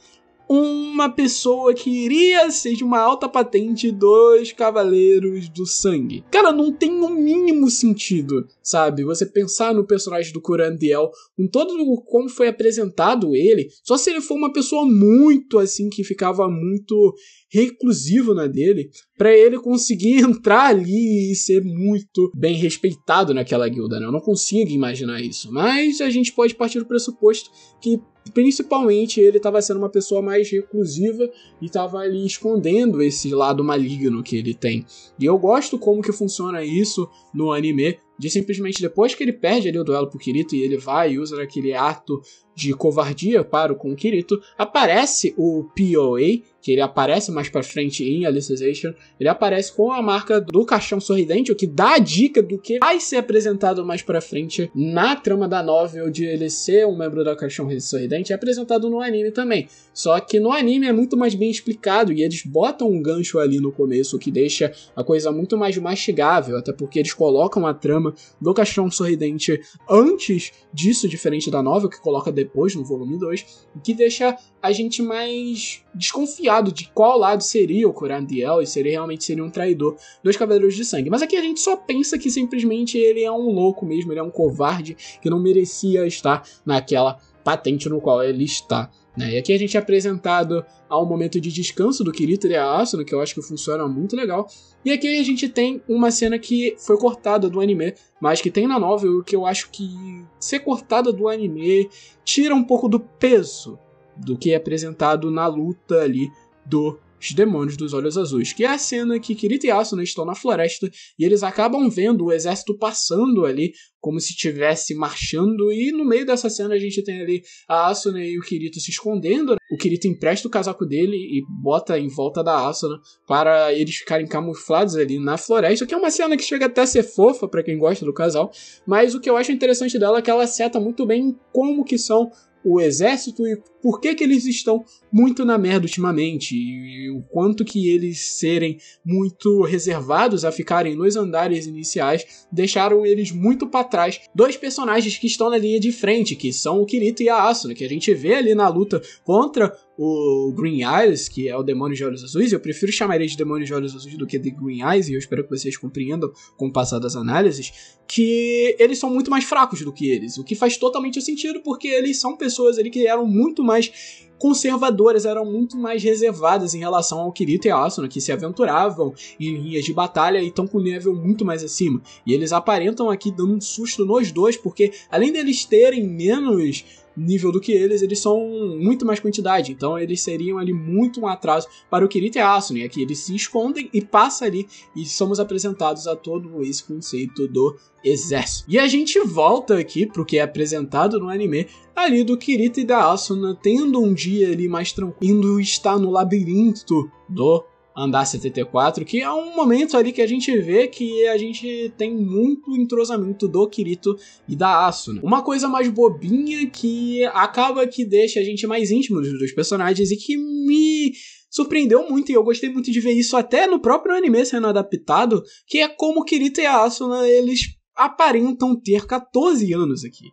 uma pessoa que iria ser de uma alta patente dos Cavaleiros do Sangue? Cara, não tem o mínimo sentido, sabe? Você pensar no personagem do Corandiel, com todo como foi apresentado ele, só se ele for uma pessoa muito assim, que ficava muito reclusivo na dele, pra ele conseguir entrar ali e ser muito bem respeitado naquela guilda, né? Eu não consigo imaginar isso, mas a gente pode partir do pressuposto que principalmente ele estava sendo uma pessoa mais reclusiva e estava ali escondendo esse lado maligno que ele tem. E eu gosto como que funciona isso no anime, de simplesmente depois que ele perde ali o duelo pro Kirito e ele vai e usa aquele ato de covardia para com o Kirito, aparece o POA, que ele aparece mais pra frente em Alicization, ele aparece com a marca do caixão sorridente, o que dá a dica do que vai ser apresentado mais pra frente na trama da novel de ele ser um membro da caixão sorridente, é apresentado no anime também. Só que no anime é muito mais bem explicado e eles botam um gancho ali no começo, o que deixa a coisa muito mais mastigável, até porque eles colocam a trama do caixão sorridente antes disso, diferente da novel, que coloca depois no volume 2, o que deixa a gente mais desconfiado de qual lado seria o Corandiel e se ele realmente seria um traidor dos Cavaleiros de Sangue. Mas aqui a gente só pensa que simplesmente ele é um louco mesmo, ele é um covarde que não merecia estar naquela patente no qual ele está, né? E aqui a gente é apresentado ao momento de descanso do Kirito e a Asuna, que eu acho que funciona muito legal. E aqui a gente tem uma cena que foi cortada do anime, mas que tem na novel, que eu acho que ser cortada do anime tira um pouco do peso do que é apresentado na luta ali dos Demônios dos Olhos Azuis, que é a cena que Kirito e Asuna estão na floresta e eles acabam vendo o exército passando ali como se estivesse marchando, e no meio dessa cena a gente tem ali a Asuna e o Kirito se escondendo. O Kirito empresta o casaco dele e bota em volta da Asuna para eles ficarem camuflados ali na floresta, que é uma cena que chega até a ser fofa para quem gosta do casal, mas o que eu acho interessante dela é que ela seta muito bem como que são o exército e por que eles estão muito na merda ultimamente, e o quanto que eles serem muito reservados a ficarem nos andares iniciais deixaram eles muito para trás dos personagens que estão na linha de frente, que são o Kirito e a Asuna, que a gente vê ali na luta contra o Green Eyes, que é o Demônio de Olhos Azuis. Eu prefiro chamar ele de Demônio de Olhos Azuis do que de Green Eyes, e eu espero que vocês compreendam com o passar das análises, que eles são muito mais fracos do que eles, o que faz totalmente sentido, porque eles são pessoas ali que eram muito mais conservadoras, eram muito mais reservadas em relação ao Kirito e a Asuna, que se aventuravam em linhas de batalha e estão com um nível muito mais acima. E eles aparentam aqui dando um susto nos dois, porque além deles terem menos nível do que eles são muito mais quantidade, então eles seriam ali muito um atraso para o Kirito e a Asuna, e aqui eles se escondem e passa ali, e somos apresentados a todo esse conceito do exército. E a gente volta aqui pro que é apresentado no anime, ali do Kirito e da Asuna tendo um dia ali mais tranquilo, está no labirinto do Andar 74, que é um momento ali que a gente vê que a gente tem muito entrosamento do Kirito e da Asuna. Uma coisa mais bobinha que acaba que deixa a gente mais íntimo dos dois personagens e que me surpreendeu muito, e eu gostei muito de ver isso até no próprio anime sendo adaptado, que é como o Kirito e a Asuna, eles aparentam ter 14 anos aqui.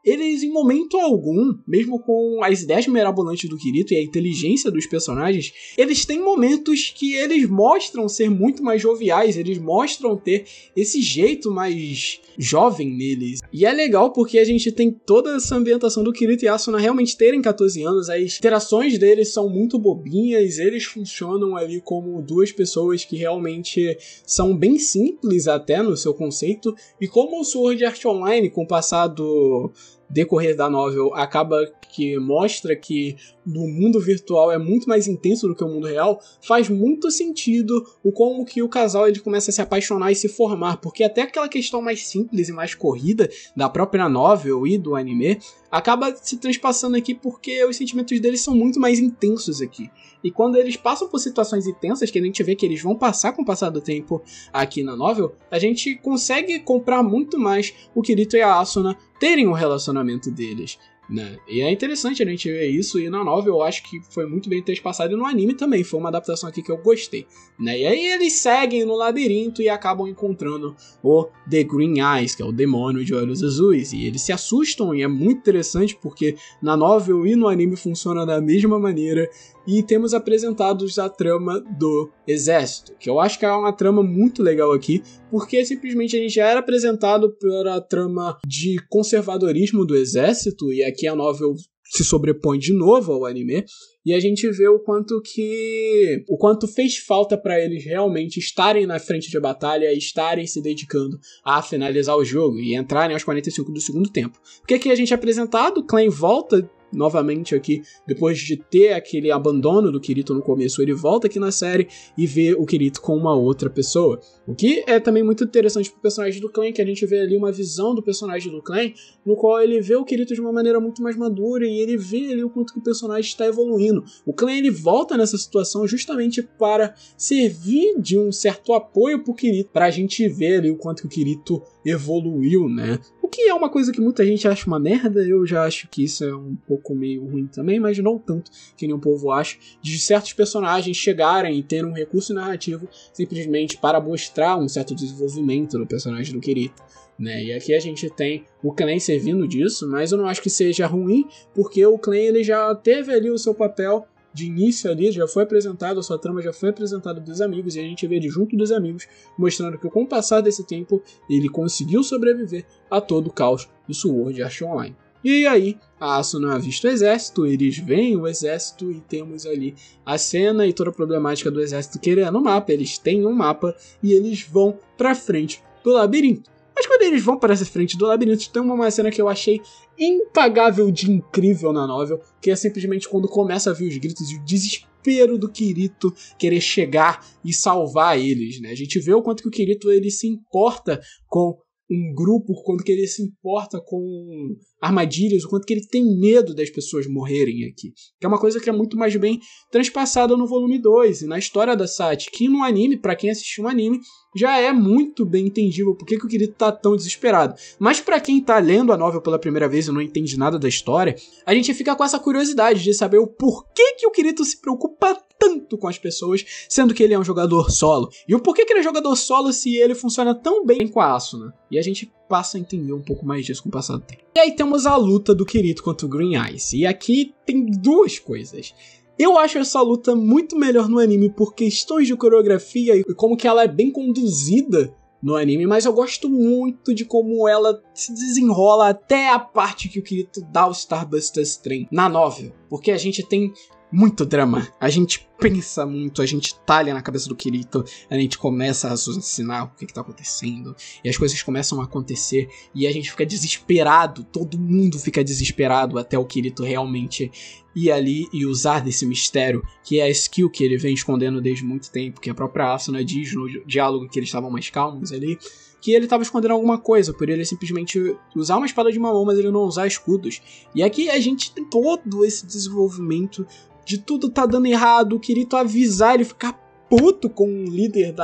Eles, em momento algum, mesmo com as ideias mirabolantes do Kirito e a inteligência dos personagens, eles têm momentos que eles mostram ser muito mais joviais, eles mostram ter esse jeito mais jovem neles. E é legal porque a gente tem toda essa ambientação do Kirito e Asuna realmente terem 14 anos, as interações deles são muito bobinhas, eles funcionam ali como duas pessoas que realmente são bem simples até no seu conceito, e como o Sword Art Online, com o passado decorrer da novel, acaba que mostra que no mundo virtual é muito mais intenso do que o mundo real, faz muito sentido o como que o casal ele começa a se apaixonar e se formar, porque até aquela questão mais simples e mais corrida da própria novel e do anime acaba se transpassando aqui porque os sentimentos deles são muito mais intensos aqui. E quando eles passam por situações intensas, que a gente vê que eles vão passar com o passar do tempo aqui na novel, a gente consegue comprar muito mais o Kirito e a Asuna terem um relacionamento deles, né? E é interessante a gente ver isso, e na novel eu acho que foi muito bem transpassado, e no anime também foi uma adaptação aqui que eu gostei, né? E aí eles seguem no labirinto e acabam encontrando o The Green Eyes, que é o demônio de olhos azuis, e eles se assustam, e é muito interessante porque na novel e no anime funciona da mesma maneira. E temos apresentados a trama do exército, que eu acho que é uma trama muito legal aqui, porque simplesmente a gente já era apresentado pela trama de conservadorismo do exército, e aqui a novel se sobrepõe de novo ao anime, e a gente vê o quanto fez falta para eles realmente estarem na frente de batalha e estarem se dedicando a finalizar o jogo e entrarem aos 45 do segundo tempo. Porque aqui a gente é apresentado, o Clan volta novamente aqui, depois de ter aquele abandono do Kirito no começo, ele volta aqui na série e vê o Kirito com uma outra pessoa. O que é também muito interessante pro personagem do Clan, que a gente vê ali uma visão do personagem do Clan, no qual ele vê o Kirito de uma maneira muito mais madura e ele vê ali o quanto que o personagem está evoluindo. O Clan ele volta nessa situação justamente para servir de um certo apoio pro Kirito, pra gente ver ali o quanto que o Kirito evoluiu, né? O que é uma coisa que muita gente acha uma merda, eu já acho que isso é um pouco meio ruim também, mas não tanto que nem o povo acha, de certos personagens chegarem e ter um recurso narrativo simplesmente para mostrar um certo desenvolvimento no personagem do Kirito, né? E aqui a gente tem o Clan servindo disso, mas eu não acho que seja ruim, porque o Clan ele já teve ali o seu papel de início ali, já foi apresentado, a sua trama já foi apresentada dos amigos, e a gente vê ele junto dos amigos, mostrando que com o passar desse tempo, ele conseguiu sobreviver a todo o caos do Sword Art Online. E aí, a Asuna avista o exército, eles veem o exército e temos ali a cena e toda a problemática do exército querendo um mapa, eles têm um mapa e eles vão pra frente do labirinto. Mas quando eles vão para essa frente do labirinto, tem uma cena que eu achei impagável de incrível na novel, que é simplesmente quando começa a vir os gritos e o desespero do Kirito querer chegar e salvar eles, né? A gente vê o quanto que o Kirito ele se importa com um grupo, o quanto que ele se importa com armadilhas, o quanto que ele tem medo das pessoas morrerem aqui. Que é uma coisa que é muito mais bem transpassada no volume 2 e na história da Sachi, que no anime, pra quem assistiu um anime, já é muito bem entendível porque que o Kirito tá tão desesperado. Mas pra quem tá lendo a novel pela primeira vez e não entende nada da história, a gente fica com essa curiosidade de saber o porquê que o Kirito se preocupa tanto com as pessoas, sendo que ele é um jogador solo. E o porquê que ele é jogador solo se ele funciona tão bem com a Asuna. E a gente passa a entender um pouco mais disso com o passar do tempo. E aí temos a luta do Kirito contra o Green Eyes. E aqui tem duas coisas. Eu acho essa luta muito melhor no anime por questões de coreografia e como que ela é bem conduzida no anime, mas eu gosto muito de como ela se desenrola até a parte que o Kirito dá o Starbusters Trem na novel, porque a gente tem muito drama, a gente pensa muito, a gente talha na cabeça do Kirito, a gente começa a raciocinar o que tá acontecendo, e as coisas começam a acontecer, e a gente fica desesperado, todo mundo fica desesperado até o Kirito realmente ir ali e usar desse mistério, que é a skill que ele vem escondendo desde muito tempo, que a própria Asuna diz no diálogo que eles estavam mais calmos ali, que ele estava escondendo alguma coisa, por ele simplesmente usar uma espada de mamão, mas ele não usar escudos. E aqui a gente tem todo esse desenvolvimento de tudo tá dando errado, o Kirito avisar, ele ficar puto com o líder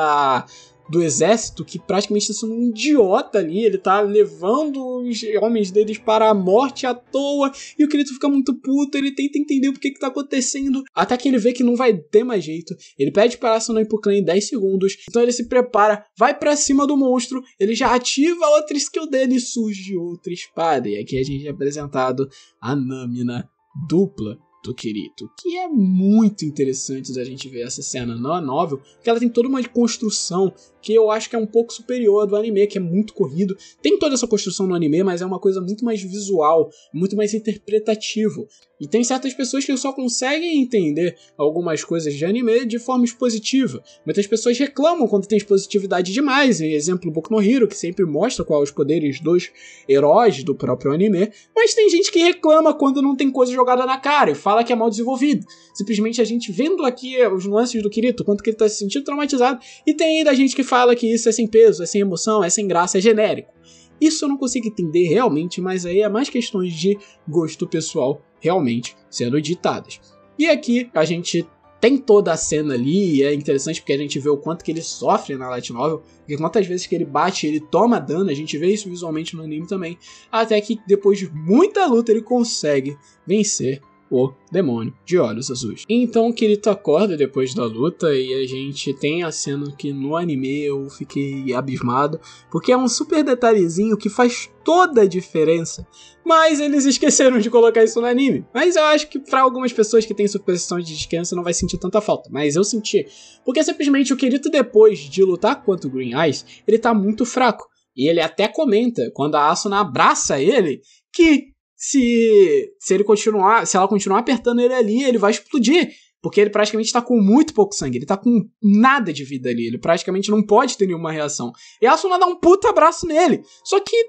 do exército, que praticamente tá sendo um idiota ali, ele tá levando os homens deles para a morte à toa, e o Kirito fica muito puto, ele tenta entender o que tá acontecendo, até que ele vê que não vai ter mais jeito, ele pede para Asuna ir pro clã em 10 segundos, então ele se prepara, vai pra cima do monstro, ele já ativa a outra skill dele e surge outra espada, e aqui a gente é apresentado a Namina dupla do Kirito, que é muito interessante da gente ver essa cena na novel, porque ela tem toda uma construção que eu acho que é um pouco superior à do anime, que é muito corrido. Tem toda essa construção no anime, mas é uma coisa muito mais visual, muito mais interpretativo. E tem certas pessoas que só conseguem entender algumas coisas de anime de forma expositiva. Muitas pessoas reclamam quando tem expositividade demais, exemplo Boku no Hero, que sempre mostra quais os poderes dos heróis do próprio anime, mas tem gente que reclama quando não tem coisa jogada na cara e fala que é mal desenvolvido. Simplesmente a gente vendo aqui os nuances do Kirito, quanto que ele tá se sentindo traumatizado, e tem ainda gente que fala que isso é sem peso, é sem emoção, é sem graça, é genérico. Isso eu não consigo entender realmente, mas aí é mais questões de gosto pessoal realmente sendo ditadas. E aqui a gente tem toda a cena ali, e é interessante porque a gente vê o quanto que ele sofre na light novel, porque quantas vezes que ele bate, ele toma dano, a gente vê isso visualmente no anime também, até que depois de muita luta ele consegue vencer o demônio de olhos azuis. Então o Kirito acorda depois da luta e a gente tem a cena que no anime eu fiquei abismado, porque é um super detalhezinho que faz toda a diferença, mas eles esqueceram de colocar isso no anime. Mas eu acho que pra algumas pessoas que têm suposição de descanso não vai sentir tanta falta, mas eu senti, porque simplesmente o Kirito depois de lutar contra o Green Eyes, ele tá muito fraco, e ele até comenta, quando a Asuna abraça ele, que se ela continuar apertando ele ali, ele vai explodir. Porque ele praticamente tá com muito pouco sangue. Ele tá com nada de vida ali. Ele praticamente não pode ter nenhuma reação. E a Asuna dá um puta abraço nele. Só que,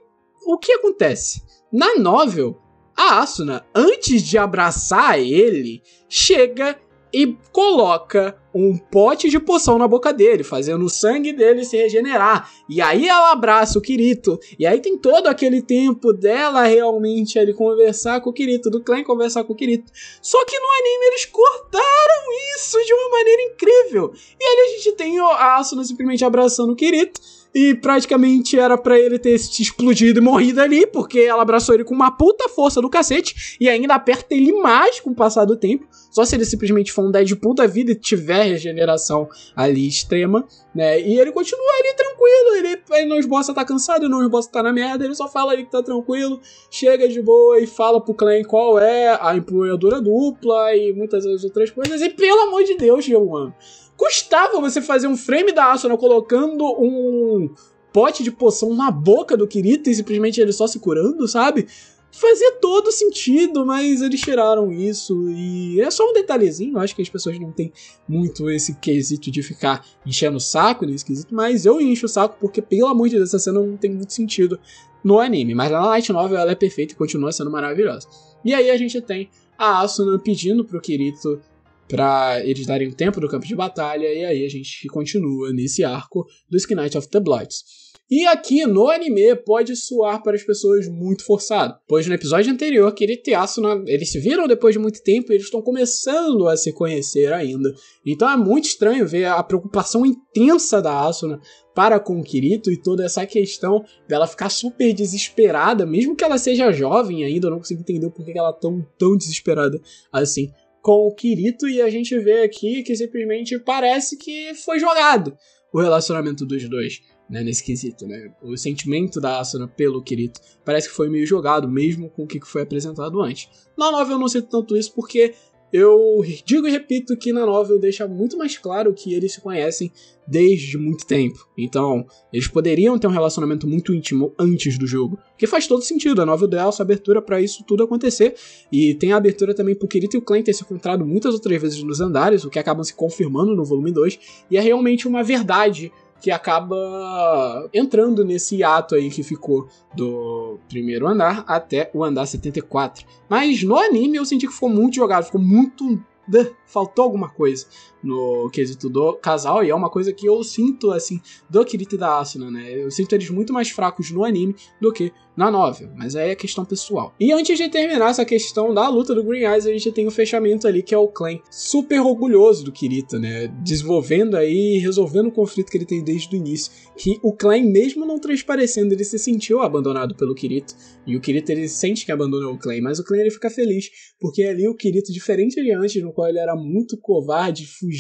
o que acontece? Na novel, a Asuna, antes de abraçar ele, chega e coloca um pote de poção na boca dele, fazendo o sangue dele se regenerar. E aí ela abraça o Kirito. E aí tem todo aquele tempo dela realmente ali conversar com o Kirito, do clã conversar com o Kirito. Só que no anime eles cortaram isso de uma maneira incrível. E aí a gente tem a Asuna simplesmente abraçando o Kirito. E praticamente era pra ele ter se explodido e morrido ali, porque ela abraçou ele com uma puta força do cacete, e ainda aperta ele mais com o passar do tempo, só se ele simplesmente for um Deadpool da vida e tiver regeneração ali extrema, né, e ele continua ali tranquilo, ele não esboça tá cansado, não esboça tá na merda, ele só fala ali que tá tranquilo, chega de boa e fala pro clã qual é a empunhadura dupla e muitas outras coisas, e pelo amor de Deus, G1, custava você fazer um frame da Asuna colocando um pote de poção na boca do Kirito e simplesmente ele só se curando, sabe? Fazia todo sentido, mas eles tiraram isso e é só um detalhezinho. Eu acho que as pessoas não têm muito esse quesito de ficar enchendo o saco nesse quesito, mas eu encho o saco porque, pelo amor de Deus, essa cena não tem muito sentido no anime. Mas na light novel ela é perfeita e continua sendo maravilhosa. E aí a gente tem a Asuna pedindo pro Kirito pra eles darem tempo do campo de batalha, e aí a gente continua nesse arco do Sky Knight of the Bloods. E aqui no anime pode soar para as pessoas muito forçado, pois no episódio anterior Kirito e Asuna, eles se viram depois de muito tempo e eles estão começando a se conhecer ainda. Então é muito estranho ver a preocupação intensa da Asuna para com o Kirito e toda essa questão dela ficar super desesperada, mesmo que ela seja jovem ainda, eu não consigo entender por que ela é tão desesperada assim com o Kirito, e a gente vê aqui que simplesmente parece que foi jogado o relacionamento dos dois, né, nesse quesito, né? O sentimento da Asuna pelo Kirito parece que foi meio jogado, mesmo com o que foi apresentado antes. Na novel eu não sinto tanto isso porque eu digo e repito que na novel deixa muito mais claro que eles se conhecem desde muito tempo. Então, eles poderiam ter um relacionamento muito íntimo antes do jogo, que faz todo sentido. A novel dá essa abertura pra isso tudo acontecer, e tem a abertura também pro Kirito e o Clay ter se encontrado muitas outras vezes nos andares, o que acaba se confirmando no volume 2, e é realmente uma verdade que acaba entrando nesse hiato aí que ficou do primeiro andar até o andar 74. Mas no anime eu senti que ficou muito jogado, ficou muito... faltou alguma coisa no quesito do casal, e é uma coisa que eu sinto, assim, do Kirito e da Asuna, né? Eu sinto eles muito mais fracos no anime do que na novel, mas aí é questão pessoal. E antes de terminar essa questão da luta do Green Eyes, a gente tem o fechamento ali, que é o Clay super orgulhoso do Kirito, né? Desenvolvendo aí, resolvendo o conflito que ele tem desde o início, que o Clay, mesmo não transparecendo, ele se sentiu abandonado pelo Kirito, e o Kirito, ele sente que abandonou o Clay, mas o Clay, ele fica feliz, porque ali o Kirito, diferente de antes, no qual ele era muito covarde, fugiu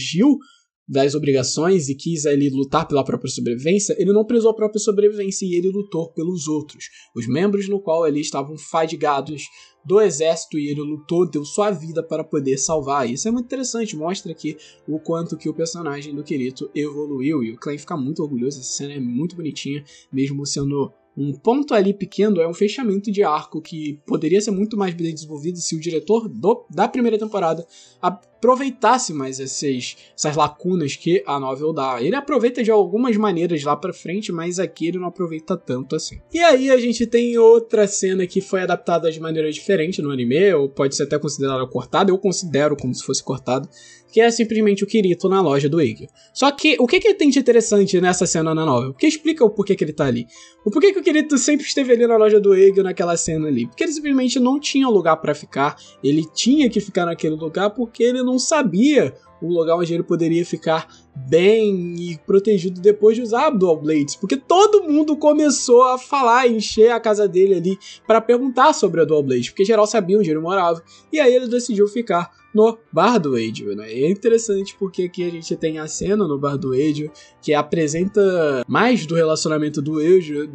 das obrigações e quis ali lutar pela própria sobrevivência, ele não prezou a própria sobrevivência e ele lutou pelos outros, os membros no qual ali estavam fadigados do exército, e ele lutou, deu sua vida para poder salvar. Isso é muito interessante, mostra aqui o quanto que o personagem do Kirito evoluiu, e o Clay fica muito orgulhoso. Essa cena é muito bonitinha, mesmo sendo um ponto ali pequeno, é um fechamento de arco que poderia ser muito mais bem desenvolvido se o diretor da primeira temporada aproveitasse mais essas lacunas que a novel dá. Ele aproveita de algumas maneiras lá pra frente, mas aqui ele não aproveita tanto assim. E aí a gente tem outra cena que foi adaptada de maneira diferente no anime, ou pode ser até considerada cortada, eu considero como se fosse cortado, que é simplesmente o Kirito na loja do Eggio. Só que o que tem de interessante nessa cena na novel? Porque explica o porquê que ele tá ali. O porquê que o Kirito sempre esteve ali na loja do Eggio naquela cena ali? Porque ele simplesmente não tinha lugar pra ficar, ele tinha que ficar naquele lugar porque ele não sabia o lugar onde ele poderia ficar bem e protegido depois de usar Dual Blades, porque todo mundo começou a falar, encher a casa dele ali para perguntar sobre a Dual Blade, porque geral sabia onde ele morava, e aí ele decidiu ficar no bar do Eggio, né? E é interessante porque aqui a gente tem a cena no bar do Eggio que apresenta mais do relacionamento do Eggio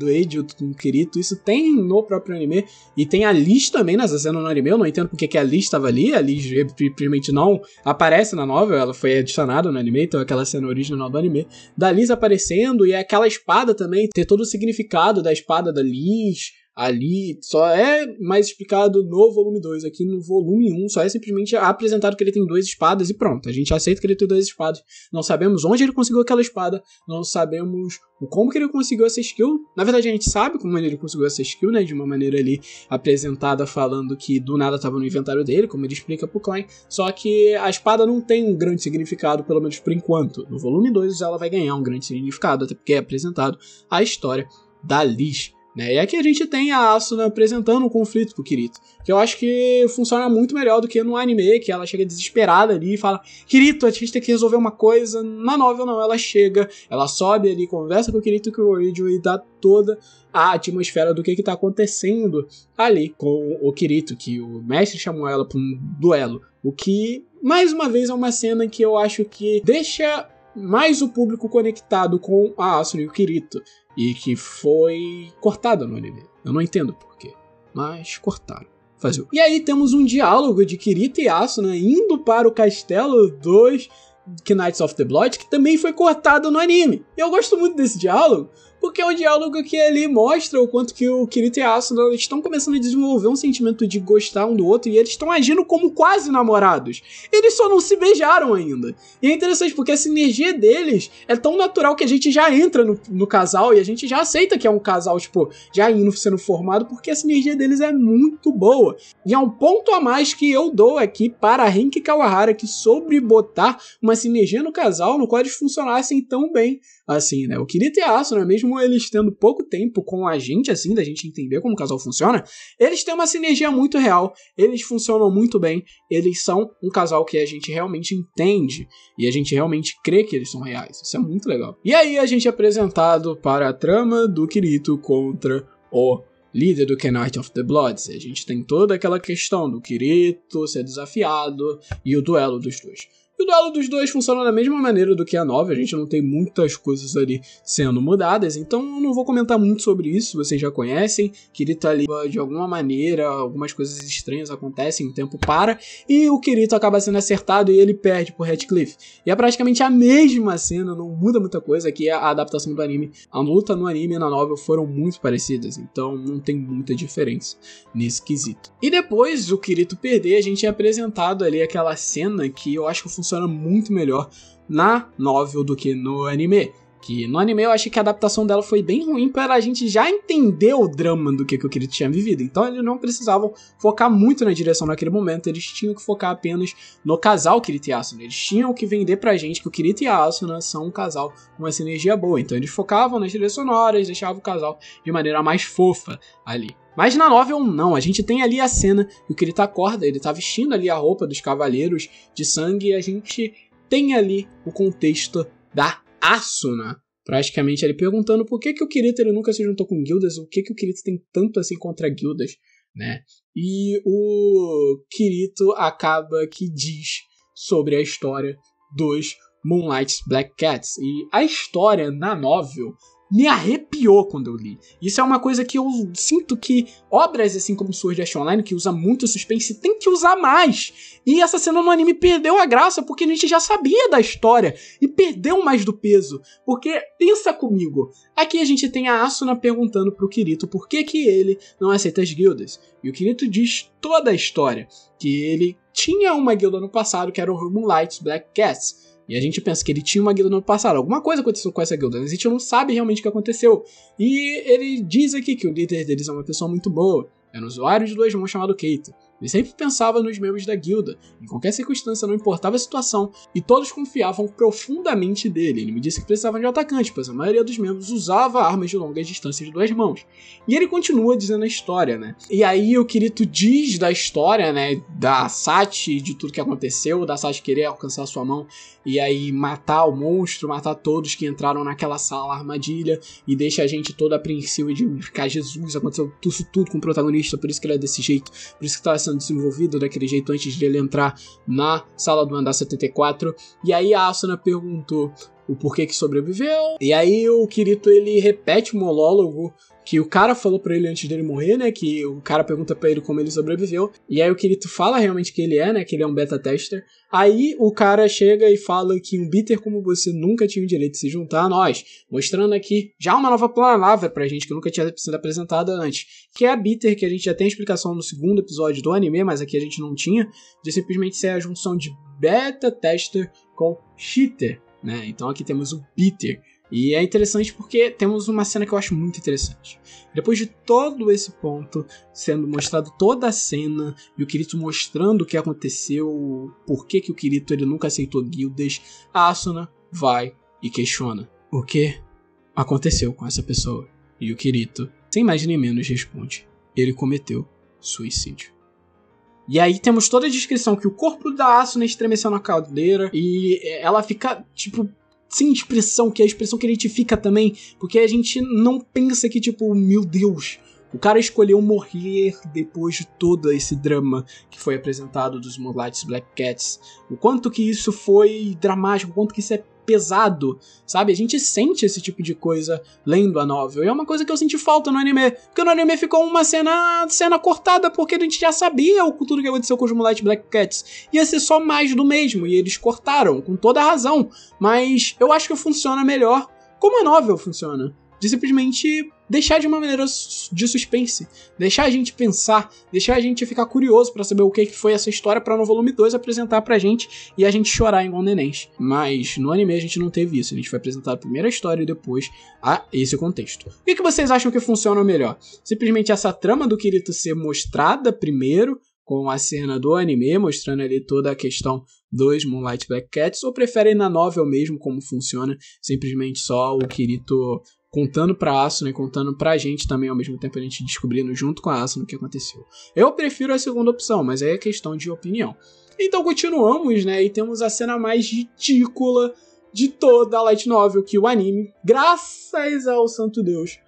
com o Kirito. Isso tem no próprio anime, e tem a Liz também nessa cena no anime. Eu não entendo porque que a Liz estava ali. A Liz simplesmente não aparece na novel, ela foi adicionada no anime, então aquela cena original do anime da Liz aparecendo, e aquela espada também ter todo o significado da espada da Liz ali, só é mais explicado no volume 2. Aqui no volume 1 só é simplesmente apresentado que ele tem 2 espadas e pronto, a gente aceita que ele tem 2 espadas, não sabemos onde ele conseguiu aquela espada, não sabemos como que ele conseguiu essa skill. Na verdade a gente sabe como ele conseguiu essa skill, né, de uma maneira ali apresentada falando que do nada estava no inventário dele, como ele explica pro Klein, só que a espada não tem um grande significado, pelo menos por enquanto. No volume 2 ela vai ganhar um grande significado, até porque é apresentado a história da Liz, né? E aqui a gente tem a Asuna apresentando um conflito pro Kirito, que eu acho que funciona muito melhor do que no anime, que ela chega desesperada ali e fala: Kirito, a gente tem que resolver uma coisa. Na novel não, ela chega, ela sobe ali, conversa com o Kirito e com o Eggio e dá toda a atmosfera do que tá acontecendo ali com o Kirito, que o mestre chamou ela pra um duelo, o que, mais uma vez, é uma cena que eu acho que deixa mais o público conectado com a Asuna e o Kirito, e que foi cortada no anime. Eu não entendo porquê, mas cortaram. Fazer. E aí temos um diálogo de Kirito e Asuna indo para o castelo dos Knights of the Blood, que também foi cortado no anime. E eu gosto muito desse diálogo, porque é um diálogo que ali mostra o quanto que o Kirito e a Asuna estão começando a desenvolver um sentimento de gostar um do outro, e eles estão agindo como quase namorados. Eles só não se beijaram ainda. E é interessante porque a sinergia deles é tão natural que a gente já entra no casal, e a gente já aceita que é um casal, tipo, já indo sendo formado, porque a sinergia deles é muito boa. E é um ponto a mais que eu dou aqui para a Henki Kawahara, que soube botar uma sinergia no casal no qual eles funcionassem tão bem assim, né? O Kirito e a Asuna, mesmo eles tendo pouco tempo com a gente, assim, da gente entender como o casal funciona, eles têm uma sinergia muito real, eles funcionam muito bem, eles são um casal que a gente realmente entende, e a gente realmente crê que eles são reais. Isso é muito legal. E aí a gente é apresentado para a trama do Kirito contra o líder do Knight of the Bloods. A gente tem toda aquela questão do Kirito ser desafiado e o duelo dos dois. E o duelo dos dois funciona da mesma maneira do que a novel, a gente não tem muitas coisas ali sendo mudadas, então eu não vou comentar muito sobre isso, vocês já conhecem. Kirito ali, de alguma maneira, algumas coisas estranhas acontecem, o tempo para, e o Kirito acaba sendo acertado e ele perde por Radcliffe. E é praticamente a mesma cena, não muda muita coisa, que a adaptação do anime. A luta no anime e na novel foram muito parecidas, então não tem muita diferença nesse quesito. E depois o Kirito perder, a gente é apresentado ali aquela cena que eu acho que funciona muito melhor na novel do que no anime. Que no anime eu achei que a adaptação dela foi bem ruim para a gente já entender o drama do que o Kirito tinha vivido. Então eles não precisavam focar muito na direção naquele momento, eles tinham que focar apenas no casal Kirito e Asuna. Eles tinham que vender pra gente que o Kirito e a Asuna são um casal com uma sinergia boa. Então eles focavam nas trilhas sonoras, deixavam o casal de maneira mais fofa ali. Mas na novel não, a gente tem ali a cena que o Kirito acorda, ele tá vestindo ali a roupa dos cavaleiros de sangue e a gente tem ali o contexto da Asuna, praticamente ele perguntando por que o Kirito ele nunca se juntou com guildas, o que o Kirito tem tanto assim contra guildas, né? E o Kirito acaba que diz sobre a história dos Moonlight Black Cats. E a história na novel me arrepiou quando eu li. Isso é uma coisa que eu sinto que obras assim como Sword Art Online, que usa muito suspense, tem que usar mais. E essa cena no anime perdeu a graça, porque a gente já sabia da história e perdeu mais do peso. Porque, pensa comigo, aqui a gente tem a Asuna perguntando pro Kirito por que ele não aceita as guildas. E o Kirito diz toda a história, que ele tinha uma guilda no passado, que era o Moonlight Black Cats. E a gente pensa que ele tinha uma guilda no passado. Alguma coisa aconteceu com essa guilda, mas a gente não sabe realmente o que aconteceu. E ele diz aqui que o líder deles é uma pessoa muito boa. Era um usuário de 2 mãos chamado Keito. Ele sempre pensava nos membros da guilda. Em qualquer circunstância, não importava a situação. E todos confiavam profundamente dele. Ele me disse que precisavam de um atacante, pois a maioria dos membros usava armas de longa distância de 2 mãos. E ele continua dizendo a história, né? E aí o Kirito diz da história, né? Da Sachi, de tudo que aconteceu. Da Sachi querer alcançar sua mão e aí matar o monstro, matar todos que entraram naquela sala armadilha. E deixa a gente todo apreensivo de ficar, Jesus, aconteceu isso tudo com o protagonista, por isso que ele é desse jeito. Por isso que tá sendo desenvolvido daquele jeito antes de ele entrar na sala do andar 74. E aí a Asuna perguntou o porquê que sobreviveu. E aí o Kirito ele repete o monólogo que o cara falou pra ele antes dele morrer, né? Que o cara pergunta pra ele como ele sobreviveu. E aí o Kirito fala realmente que ele é, né? Que ele é um beta tester. Aí o cara chega e fala que um bitter como você nunca tinha o direito de se juntar a nós. Mostrando aqui já uma nova palavra pra gente que nunca tinha sido apresentada antes. Que é a bitter, que a gente já tem explicação no segundo episódio do anime, mas aqui a gente não tinha. De simplesmente ser a junção de beta tester com cheater, né? Então aqui temos o bitter. E é interessante porque temos uma cena que eu acho muito interessante. Depois de todo esse ponto, sendo mostrado toda a cena, e o Kirito mostrando o que aconteceu, por que o Kirito ele nunca aceitou guildas, a Asuna vai e questiona o que aconteceu com essa pessoa. E o Kirito, sem mais nem menos, responde: ele cometeu suicídio. E aí temos toda a descrição que o corpo da Asuna estremeceu na cadeira e ela fica, tipo, sem expressão, que é a expressão que a gente fica também, porque a gente não pensa que, tipo, meu Deus, o cara escolheu morrer depois de todo esse drama que foi apresentado dos Moonlight Black Cats. O quanto que isso foi dramático, o quanto que isso é pesado, sabe? A gente sente esse tipo de coisa lendo a novel. E é uma coisa que eu senti falta no anime, porque no anime ficou uma cena cortada, porque a gente já sabia tudo que aconteceu com os Moonlight Black Cats. Ia ser só mais do mesmo, e eles cortaram, com toda a razão. Mas eu acho que funciona melhor como a novel funciona. De simplesmente deixar de uma maneira de suspense, deixar a gente pensar, deixar a gente ficar curioso pra saber o que foi essa história, pra no volume 2 apresentar pra gente e a gente chorar igual nenéns. Mas no anime a gente não teve isso, a gente foi apresentar a primeira história e depois a esse contexto. O que vocês acham que funciona melhor? Simplesmente essa trama do Kirito ser mostrada primeiro, com a cena do anime, mostrando ali toda a questão dos Moonlight Black Cats, ou preferem na novel mesmo como funciona, simplesmente só o Kirito contando pra Asuna e contando pra gente também, ao mesmo tempo a gente descobrindo junto com a Asuna o que aconteceu. Eu prefiro a segunda opção, mas aí é questão de opinião. Então continuamos, né, e temos a cena mais ridícula de toda a light novel, que o anime, graças ao santo Deus,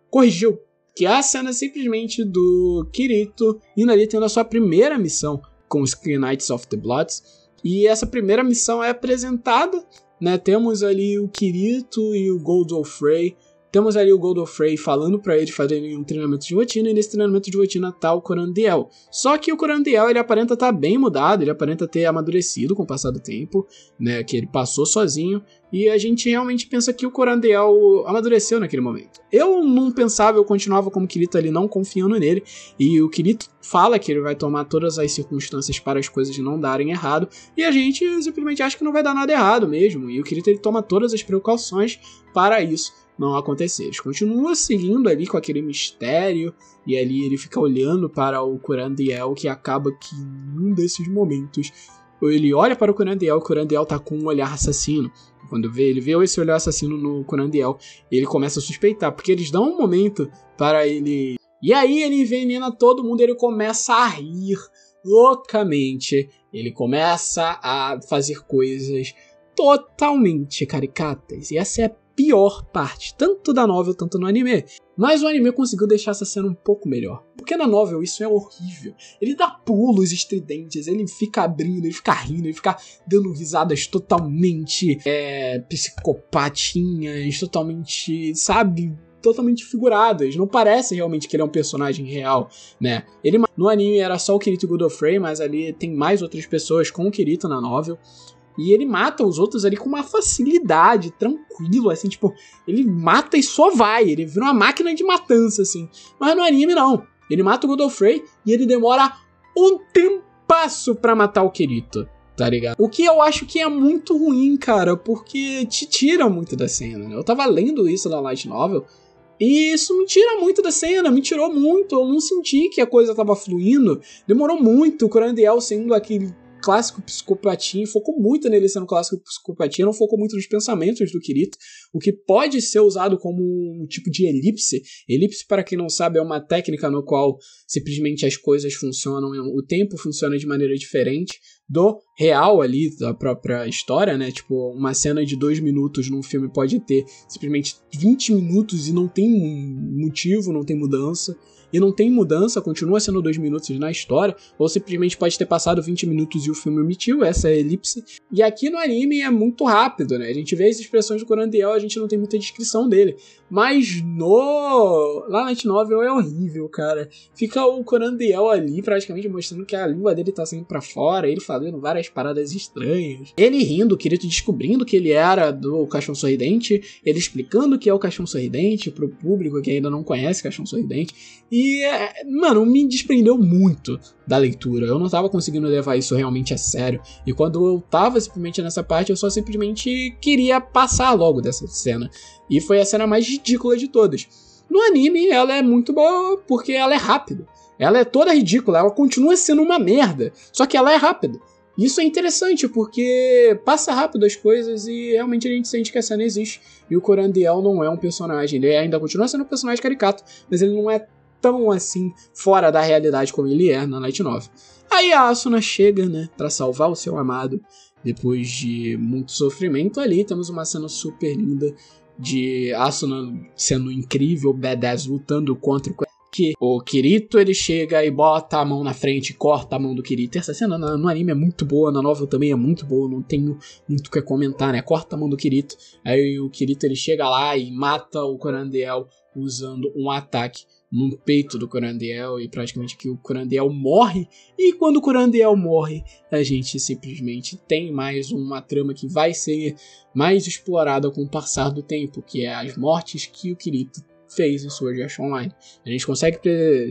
corrigiu. Que é a cena simplesmente do Kirito indo ali tendo a sua primeira missão com os Knights of the Bloods. E essa primeira missão é apresentada, né? Temos ali o Kirito e o Godofredo. Temos ali o Godofredo falando pra ele fazerem um treinamento de rotina, e nesse treinamento de rotina tá o Corandiel. Só que o Corandiel, ele aparenta estar bem mudado, ele aparenta ter amadurecido com o passar do tempo, né, que ele passou sozinho, e a gente realmente pensa que o Corandiel amadureceu naquele momento. Eu não pensava, eu continuava como Kirito ali, não confiando nele, e o Kirito fala que ele vai tomar todas as circunstâncias para as coisas não darem errado, e a gente simplesmente acha que não vai dar nada errado mesmo, e o Kirito ele toma todas as precauções para isso não acontecer. Eles continuam seguindo ali com aquele mistério, e ali ele fica olhando para o Corandiel, que acaba que em um desses momentos ele olha para o Corandiel tá com um olhar assassino. Quando ele vê esse olhar assassino no Corandiel, ele começa a suspeitar, porque eles dão um momento para ele... E aí ele envenena todo mundo, ele começa a rir loucamente, ele começa a fazer coisas totalmente caricatas, e essa é a pior parte, tanto da novel, tanto no anime. Mas o anime conseguiu deixar essa cena um pouco melhor, porque na novel isso é horrível. Ele dá pulos estridentes, ele fica abrindo, ele fica rindo, ele fica dando risadas totalmente psicopatinhas, totalmente, sabe, totalmente figuradas. Não parece realmente que ele é um personagem real, né? No anime era só o Kirito e o Godofredo, mas ali tem mais outras pessoas com o Kirito na novel. E ele mata os outros ali com uma facilidade, tranquilo, assim, tipo, ele mata e só vai, ele vira uma máquina de matança, assim. Mas no anime, não. Ele mata o Godofredo e ele demora um tempasso pra matar o Kirito, tá ligado? O que eu acho que é muito ruim, cara, porque te tira muito da cena, né? Eu tava lendo isso na light novel, e isso me tira muito da cena, me tirou muito, eu não senti que a coisa tava fluindo, demorou muito, o Corandiel sendo aquele clássico psicopatia, focou muito nele sendo clássico psicopatia, não focou muito nos pensamentos do Kirito, o que pode ser usado como um tipo de elipse. Elipse, para quem não sabe, é uma técnica no qual simplesmente as coisas funcionam, o tempo funciona de maneira diferente do real ali, da própria história, né? Tipo, uma cena de 2 minutos num filme pode ter simplesmente 20 minutos e não tem motivo, não tem mudança. E não tem mudança, continua sendo 2 minutos na história, ou simplesmente pode ter passado 20 minutos e o filme omitiu essa elipse. E aqui no anime é muito rápido, né? A gente vê as expressões do Corandiel, a gente não tem muita descrição dele. Mas lá na Light Novel é horrível, cara. Fica o Corandiel ali praticamente mostrando que a língua dele tá saindo pra fora, ele falando várias paradas estranhas. Ele rindo, o Kirito descobrindo que ele era do Caixão Sorridente, ele explicando o que é o Caixão Sorridente pro público que ainda não conhece Caixão Sorridente. E, mano, me desprendeu muito da leitura. Eu não tava conseguindo levar isso realmente a sério. E quando eu tava simplesmente nessa parte, eu só simplesmente queria passar logo dessa cena. E foi a cena mais ridícula de todas. No anime, ela é muito boa porque ela é rápida. Ela é toda ridícula, ela continua sendo uma merda. Só que ela é rápida. Isso é interessante porque passa rápido as coisas e realmente a gente sente que a cena existe. E o Corandiel não é um personagem. Ele ainda continua sendo um personagem caricato, mas ele não é tão assim fora da realidade como ele é na Light Novel. Aí a Asuna chega, né, pra salvar o seu amado depois de muito sofrimento. Ali temos uma cena super linda de Asuna sendo incrível, badass, lutando contra o Kirito. Ele chega e bota a mão na frente e corta a mão do Kirito. Essa cena no anime é muito boa, na novel também é muito boa, não tenho muito o que comentar, né? Corta a mão do Kirito, aí o Kirito ele chega lá e mata o Corandiel usando um ataque no peito do Corandiel, e praticamente que o Corandiel morre. E quando o Corandiel morre, a gente simplesmente tem mais uma trama que vai ser mais explorada com o passar do tempo, que é as mortes que o Kirito fez em Sword Art Online. A gente consegue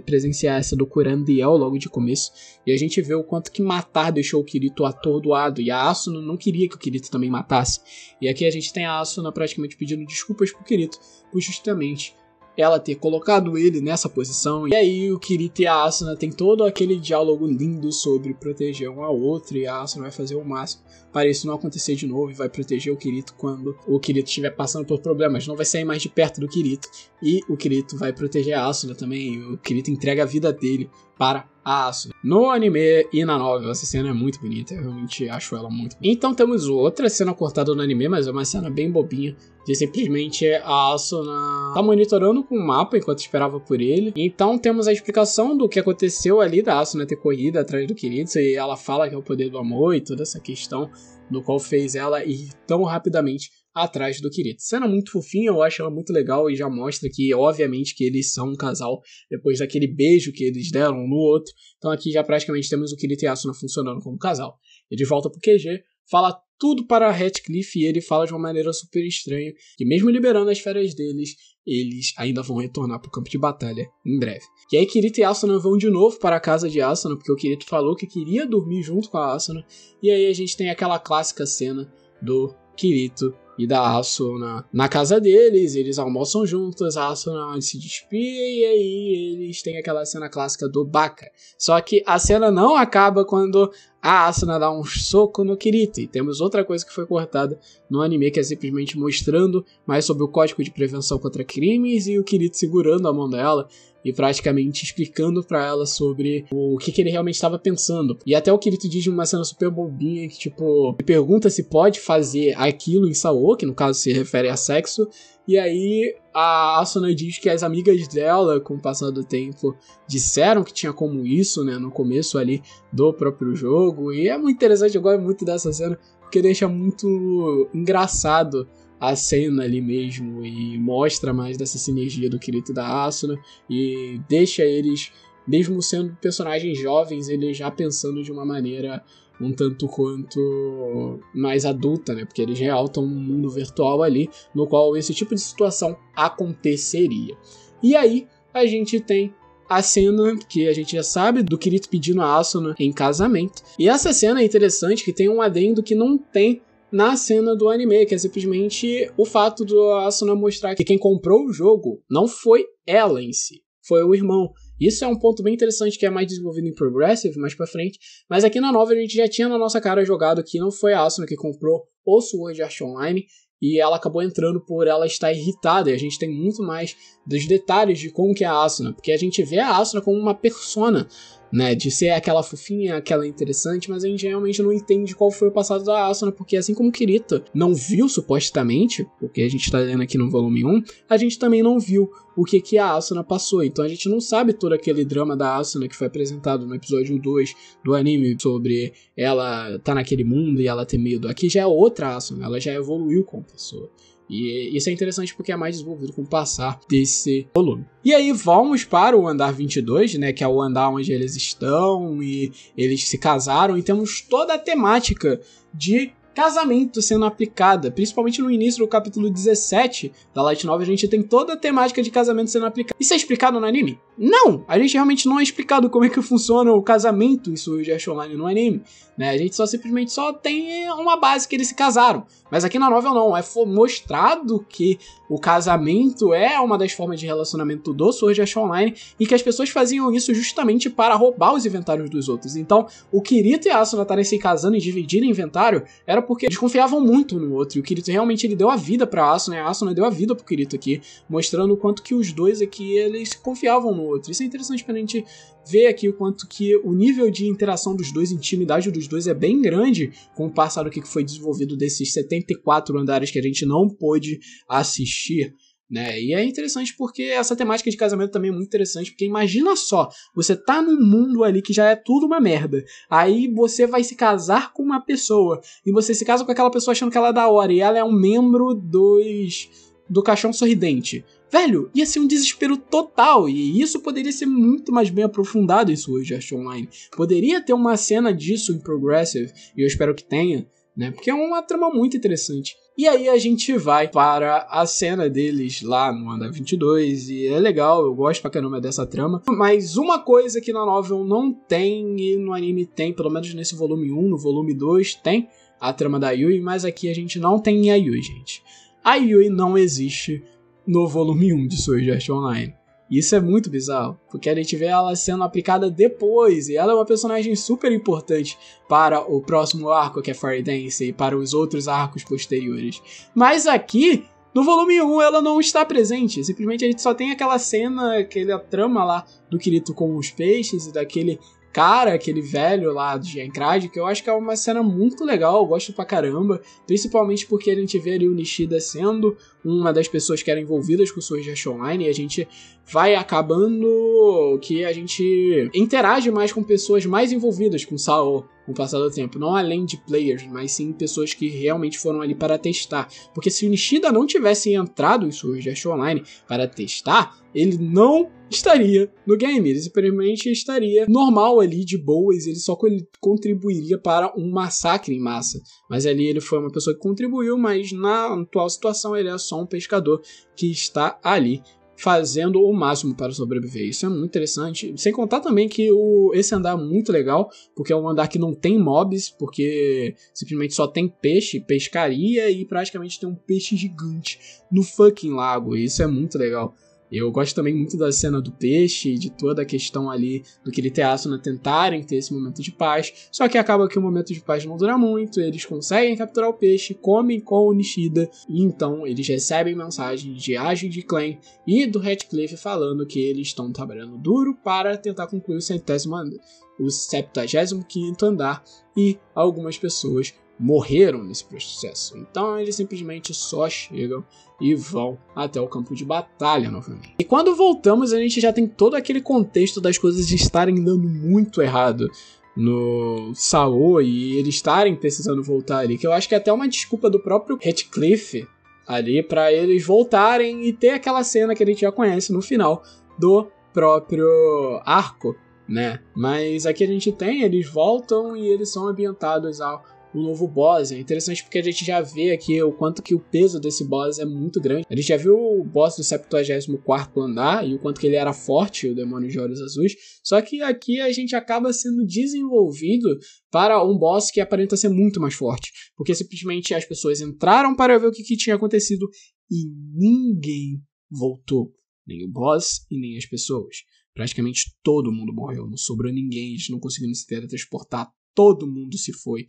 presenciar essa do Corandiel logo de começo, e a gente vê o quanto que matar deixou o Kirito atordoado, e a Asuna não queria que o Kirito também matasse. E aqui a gente tem a Asuna praticamente pedindo desculpas pro Kirito, por justamente ela ter colocado ele nessa posição. E aí o Kirito e a Asuna tem todo aquele diálogo lindo sobre proteger um ao outro, e a Asuna vai fazer o máximo para isso não acontecer de novo, e vai proteger o Kirito quando o Kirito estiver passando por problemas, não vai sair mais de perto do Kirito, e o Kirito vai proteger a Asuna também, e o Kirito entrega a vida dele para a Asuna. No anime e na novel, essa cena é muito bonita, eu realmente acho ela muito bonita. Então temos outra cena cortada no anime, mas é uma cena bem bobinha, de simplesmente a Asuna tá monitorando com o mapa enquanto esperava por ele. Então temos a explicação do que aconteceu ali, da Asuna ter corrido atrás do Kirito, e ela fala que é o poder do amor e toda essa questão do qual fez ela ir tão rapidamente atrás do Kirito. Cena muito fofinha, eu acho ela muito legal e já mostra que, obviamente, que eles são um casal depois daquele beijo que eles deram um no outro. Então aqui já praticamente temos o Kirito e a Asuna funcionando como casal. Ele volta pro QG, fala tudo para Ratcliffe e ele fala de uma maneira super estranha que mesmo liberando as férias deles, eles ainda vão retornar pro campo de batalha em breve. E aí Kirito e Asuna vão de novo para a casa de Asuna, porque o Kirito falou que queria dormir junto com a Asuna. E aí a gente tem aquela clássica cena do Kirito e da Asuna na casa deles, eles almoçam juntos, a Asuna se despide e aí eles têm aquela cena clássica do Baka. Só que a cena não acaba quando a Asuna dá um soco no Kirito, e temos outra coisa que foi cortada no anime, que é simplesmente mostrando mais sobre o código de prevenção contra crimes e o Kirito segurando a mão dela e praticamente explicando pra ela sobre o que ele realmente estava pensando. E até o Kirito diz uma cena super bobinha que, tipo, pergunta se pode fazer aquilo em Sao, que no caso se refere a sexo, e aí a Asuna diz que as amigas dela, com o passar do tempo, disseram que tinha como isso, né, no começo ali do próprio jogo, e é muito interessante, eu gosto muito dessa cena, porque deixa muito engraçado a cena ali mesmo e mostra mais dessa sinergia do Kirito e da Asuna e deixa eles, mesmo sendo personagens jovens, eles já pensando de uma maneira um tanto quanto mais adulta, né? Porque eles já estão num mundo virtual ali, no qual esse tipo de situação aconteceria. E aí a gente tem a cena que a gente já sabe do Kirito pedindo a Asuna em casamento. E essa cena é interessante que tem um adendo que não tem na cena do anime, que é simplesmente o fato do Asuna mostrar que quem comprou o jogo não foi ela em si, foi o irmão. Isso é um ponto bem interessante que é mais desenvolvido em Progressive, mais pra frente, mas aqui na nova a gente já tinha na nossa cara jogado que não foi a Asuna que comprou o Sword Art Online, e ela acabou entrando por ela estar irritada, e a gente tem muito mais dos detalhes de como que é a Asuna, porque a gente vê a Asuna como uma persona, né, de ser aquela fofinha, aquela interessante, mas a gente realmente não entende qual foi o passado da Asuna, porque assim como Kirito não viu supostamente, porque a gente tá lendo aqui no volume 1, a gente também não viu o que a Asuna passou, então a gente não sabe todo aquele drama da Asuna que foi apresentado no episódio 2 do anime, sobre ela tá naquele mundo e ela ter medo. Aqui já é outra Asuna, ela já evoluiu como pessoa. E isso é interessante porque é mais desenvolvido com o passar desse volume. E aí vamos para o andar 22, né, que é o andar onde eles estão e eles se casaram, e temos toda a temática de casamento sendo aplicada, principalmente no início do capítulo 17 da Light Novel, a gente tem toda a temática de casamento sendo aplicada. Isso é explicado no anime? Não! A gente realmente não é explicado como é que funciona o casamento em Sword Art Online no anime, né? A gente simplesmente só tem uma base que eles se casaram. Mas aqui na novel não, é mostrado que o casamento é uma das formas de relacionamento do Sword Art Online e que as pessoas faziam isso justamente para roubar os inventários dos outros. Então, o Kirito e a Asuna estarem se casando e dividirem inventário era porque eles confiavam muito no outro, e o Kirito realmente ele deu a vida pra Asuna, e a Asuna deu a vida pro Kirito aqui, mostrando o quanto que os dois aqui, eles confiavam no outro. Isso é interessante pra gente ver aqui o quanto que o nível de interação dos dois, intimidade dos dois é bem grande com o passado que foi desenvolvido desses 74 andares que a gente não pôde assistir, né? E é interessante porque essa temática de casamento também é muito interessante, porque imagina só, você tá num mundo ali que já é tudo uma merda, aí você vai se casar com uma pessoa, e você se casa com aquela pessoa achando que ela é da hora, e ela é um membro do Caixão Sorridente. Velho, ia ser um desespero total, e isso poderia ser muito mais bem aprofundado em Sword Art Online. Poderia ter uma cena disso em Progressive, e eu espero que tenha, né? Porque é uma trama muito interessante. E aí a gente vai para a cena deles lá no andar 22, e é legal, eu gosto pra caramba dessa trama. Mas uma coisa que na novel não tem, e no anime tem, pelo menos nesse volume 1, no volume 2 tem a trama da Yui, mas aqui a gente não tem a Yui, gente. A Yui não existe no volume 1 de Sword Art Online. Isso é muito bizarro, porque a gente vê ela sendo aplicada depois, e ela é uma personagem super importante para o próximo arco, que é Fire Dance, e para os outros arcos posteriores. Mas aqui, No volume 1 ela não está presente, simplesmente a gente só tem aquela cena, aquela trama lá do Kirito com os peixes e daquele cara, aquele velho lá do Genkrai, que eu acho que é uma cena muito legal, eu gosto pra caramba, principalmente porque a gente vê ali o Nishida sendo uma das pessoas que eram envolvidas com o Sword Art Online, e a gente vai acabando que a gente interage mais com pessoas mais envolvidas com o Sao com o passar do tempo, não além de players, mas sim pessoas que realmente foram ali para testar, porque se o Nishida não tivesse entrado em Sword Art Online para testar, ele não estaria no game, ele simplesmente estaria normal ali, de boas, ele só contribuiria para um massacre em massa, mas ali ele foi uma pessoa que contribuiu, mas na atual situação ele é só um pescador que está ali fazendo o máximo para sobreviver. Isso é muito interessante, sem contar também que esse andar é muito legal, porque é um andar que não tem mobs, porque simplesmente só tem peixe, pescaria, e praticamente tem um peixe gigante no fucking lago, e isso é muito legal. Eu gosto também muito da cena do peixe, de toda a questão ali do Kirito e Asuna tentarem ter esse momento de paz, só que acaba que o momento de paz não dura muito, eles conseguem capturar o peixe, comem com o Nishida, e então eles recebem mensagens de Ajin de Clan e do Ratcliffe falando que eles estão trabalhando duro para tentar concluir o 75º andar, e algumas pessoas morreram nesse processo. Então eles simplesmente só chegam e vão até o campo de batalha novamente. E quando voltamos, a gente já tem todo aquele contexto das coisas estarem dando muito errado no Sao e eles estarem precisando voltar ali, que eu acho que é até uma desculpa do próprio Ratcliffe ali para eles voltarem e ter aquela cena que a gente já conhece no final do próprio arco, né? Mas aqui a gente tem, eles voltam e eles são ambientados ao o novo boss. É interessante porque a gente já vê aqui o quanto que o peso desse boss é muito grande. A gente já viu o boss do 74º andar e o quanto que ele era forte, o demônio de olhos azuis, só que aqui a gente acaba sendo desenvolvido para um boss que aparenta ser muito mais forte, porque simplesmente as pessoas entraram para ver o que tinha acontecido e ninguém voltou, nem o boss e nem as pessoas. Praticamente todo mundo morreu, não sobrou ninguém, eles não conseguiram se teletransportar, todo mundo se foi.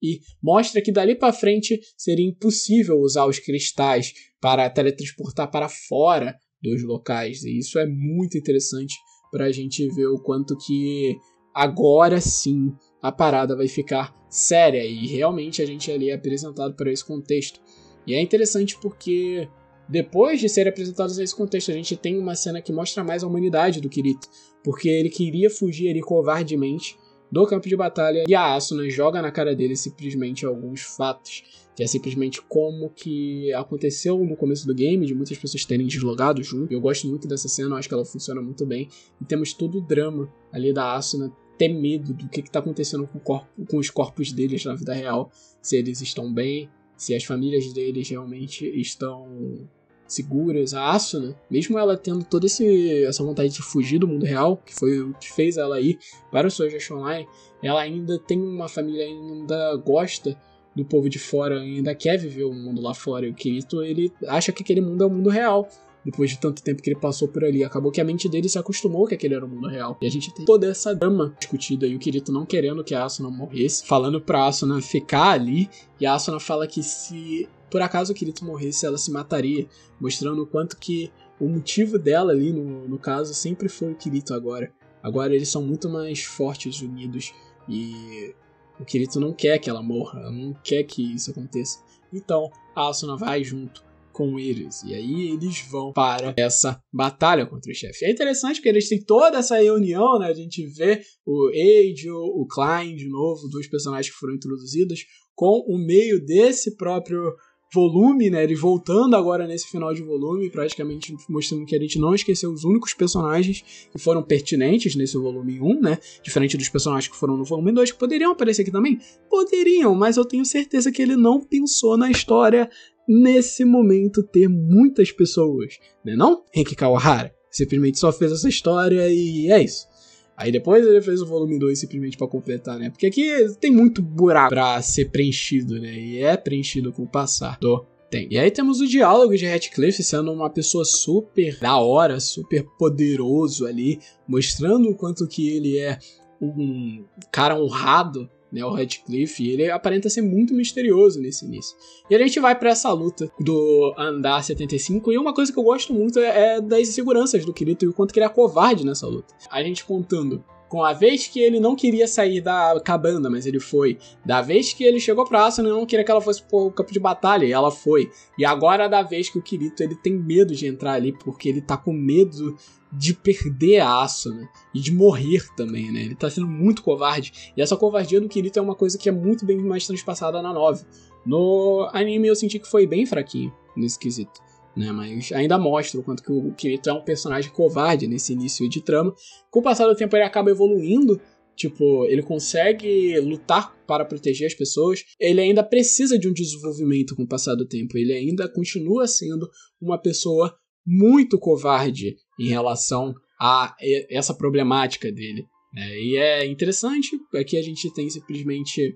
E mostra que dali para frente seria impossível usar os cristais para teletransportar para fora dos locais. E isso é muito interessante para a gente ver o quanto que agora sim a parada vai ficar séria. E realmente a gente ali é apresentado para esse contexto. E é interessante porque depois de ser apresentados nesse contexto, a gente tem uma cena que mostra mais a humanidade do Kirito. Porque ele queria fugir ali covardemente do campo de batalha, e a Asuna joga na cara dele simplesmente alguns fatos, que é simplesmente como que aconteceu no começo do game, de muitas pessoas terem deslogado junto. Eu gosto muito dessa cena, eu acho que ela funciona muito bem, e temos todo o drama ali da Asuna ter medo do que está acontecendo com os corpos deles na vida real, se eles estão bem, se as famílias deles realmente estão seguras. A Asuna, mesmo ela tendo toda essa vontade de fugir do mundo real, que foi o que fez ela ir para o Sword Art Online, ela ainda tem uma família, ainda gosta do povo de fora, ainda quer viver o mundo lá fora. E o Kirito, ele acha que aquele mundo é o mundo real, depois de tanto tempo que ele passou por ali. Acabou que a mente dele se acostumou que aquele era o mundo real. E a gente tem toda essa drama discutida, e o Kirito não querendo que a Asuna morresse, falando pra Asuna ficar ali, e a Asuna fala que se por acaso o Kirito morresse, ela se mataria, mostrando o quanto que o motivo dela ali, no caso, sempre foi o Kirito agora. Agora eles são muito mais fortes, unidos, e o Kirito não quer que ela morra, ela não quer que isso aconteça. Então a Asuna vai junto com eles, e aí eles vão para essa batalha contra o chefe. É interessante porque eles têm toda essa reunião, né? A gente vê o Eiji, o Klein de novo, dois personagens que foram introduzidos, com o meio desse próprio volume, né? Eles voltando agora nesse final de volume, praticamente mostrando que a gente não esqueceu os únicos personagens que foram pertinentes nesse volume 1, né? Diferente dos personagens que foram no volume 2, que poderiam aparecer aqui também? Poderiam, mas eu tenho certeza que ele não pensou na história nesse momento ter muitas pessoas, né não? Henki Kawahara simplesmente só fez essa história e é isso. Aí depois ele fez o volume 2 simplesmente pra completar, né? Porque aqui tem muito buraco pra ser preenchido, né? E é preenchido com o passar do tempo. E aí temos o diálogo de Ratcliffe sendo uma pessoa super da hora, super poderoso ali, mostrando o quanto que ele é um cara honrado né, o Radcliffe, ele aparenta ser muito misterioso nesse início. E a gente vai pra essa luta do Andar 75, e uma coisa que eu gosto muito é das inseguranças do Kirito e o quanto que ele é covarde nessa luta. A gente contando com a vez que ele não queria sair da cabana, mas ele foi. Da vez que ele chegou pra Asuna e não queria que ela fosse pro campo de batalha, e ela foi. E agora da vez que o Kirito ele tem medo de entrar ali, porque ele tá com medo de perder a Asuna e de morrer também, né? Ele tá sendo muito covarde. E essa covardia do Kirito é uma coisa que é muito bem mais transpassada na novel. No anime eu senti que foi bem fraquinho nesse quesito, né, mas ainda mostra o quanto que o Kirito é um personagem covarde nesse início de trama. Com o passar do tempo ele acaba evoluindo, tipo, ele consegue lutar para proteger as pessoas, ele ainda precisa de um desenvolvimento com o passar do tempo, ele ainda continua sendo uma pessoa muito covarde em relação a essa problemática dele, né? E é interessante, aqui a gente tem simplesmente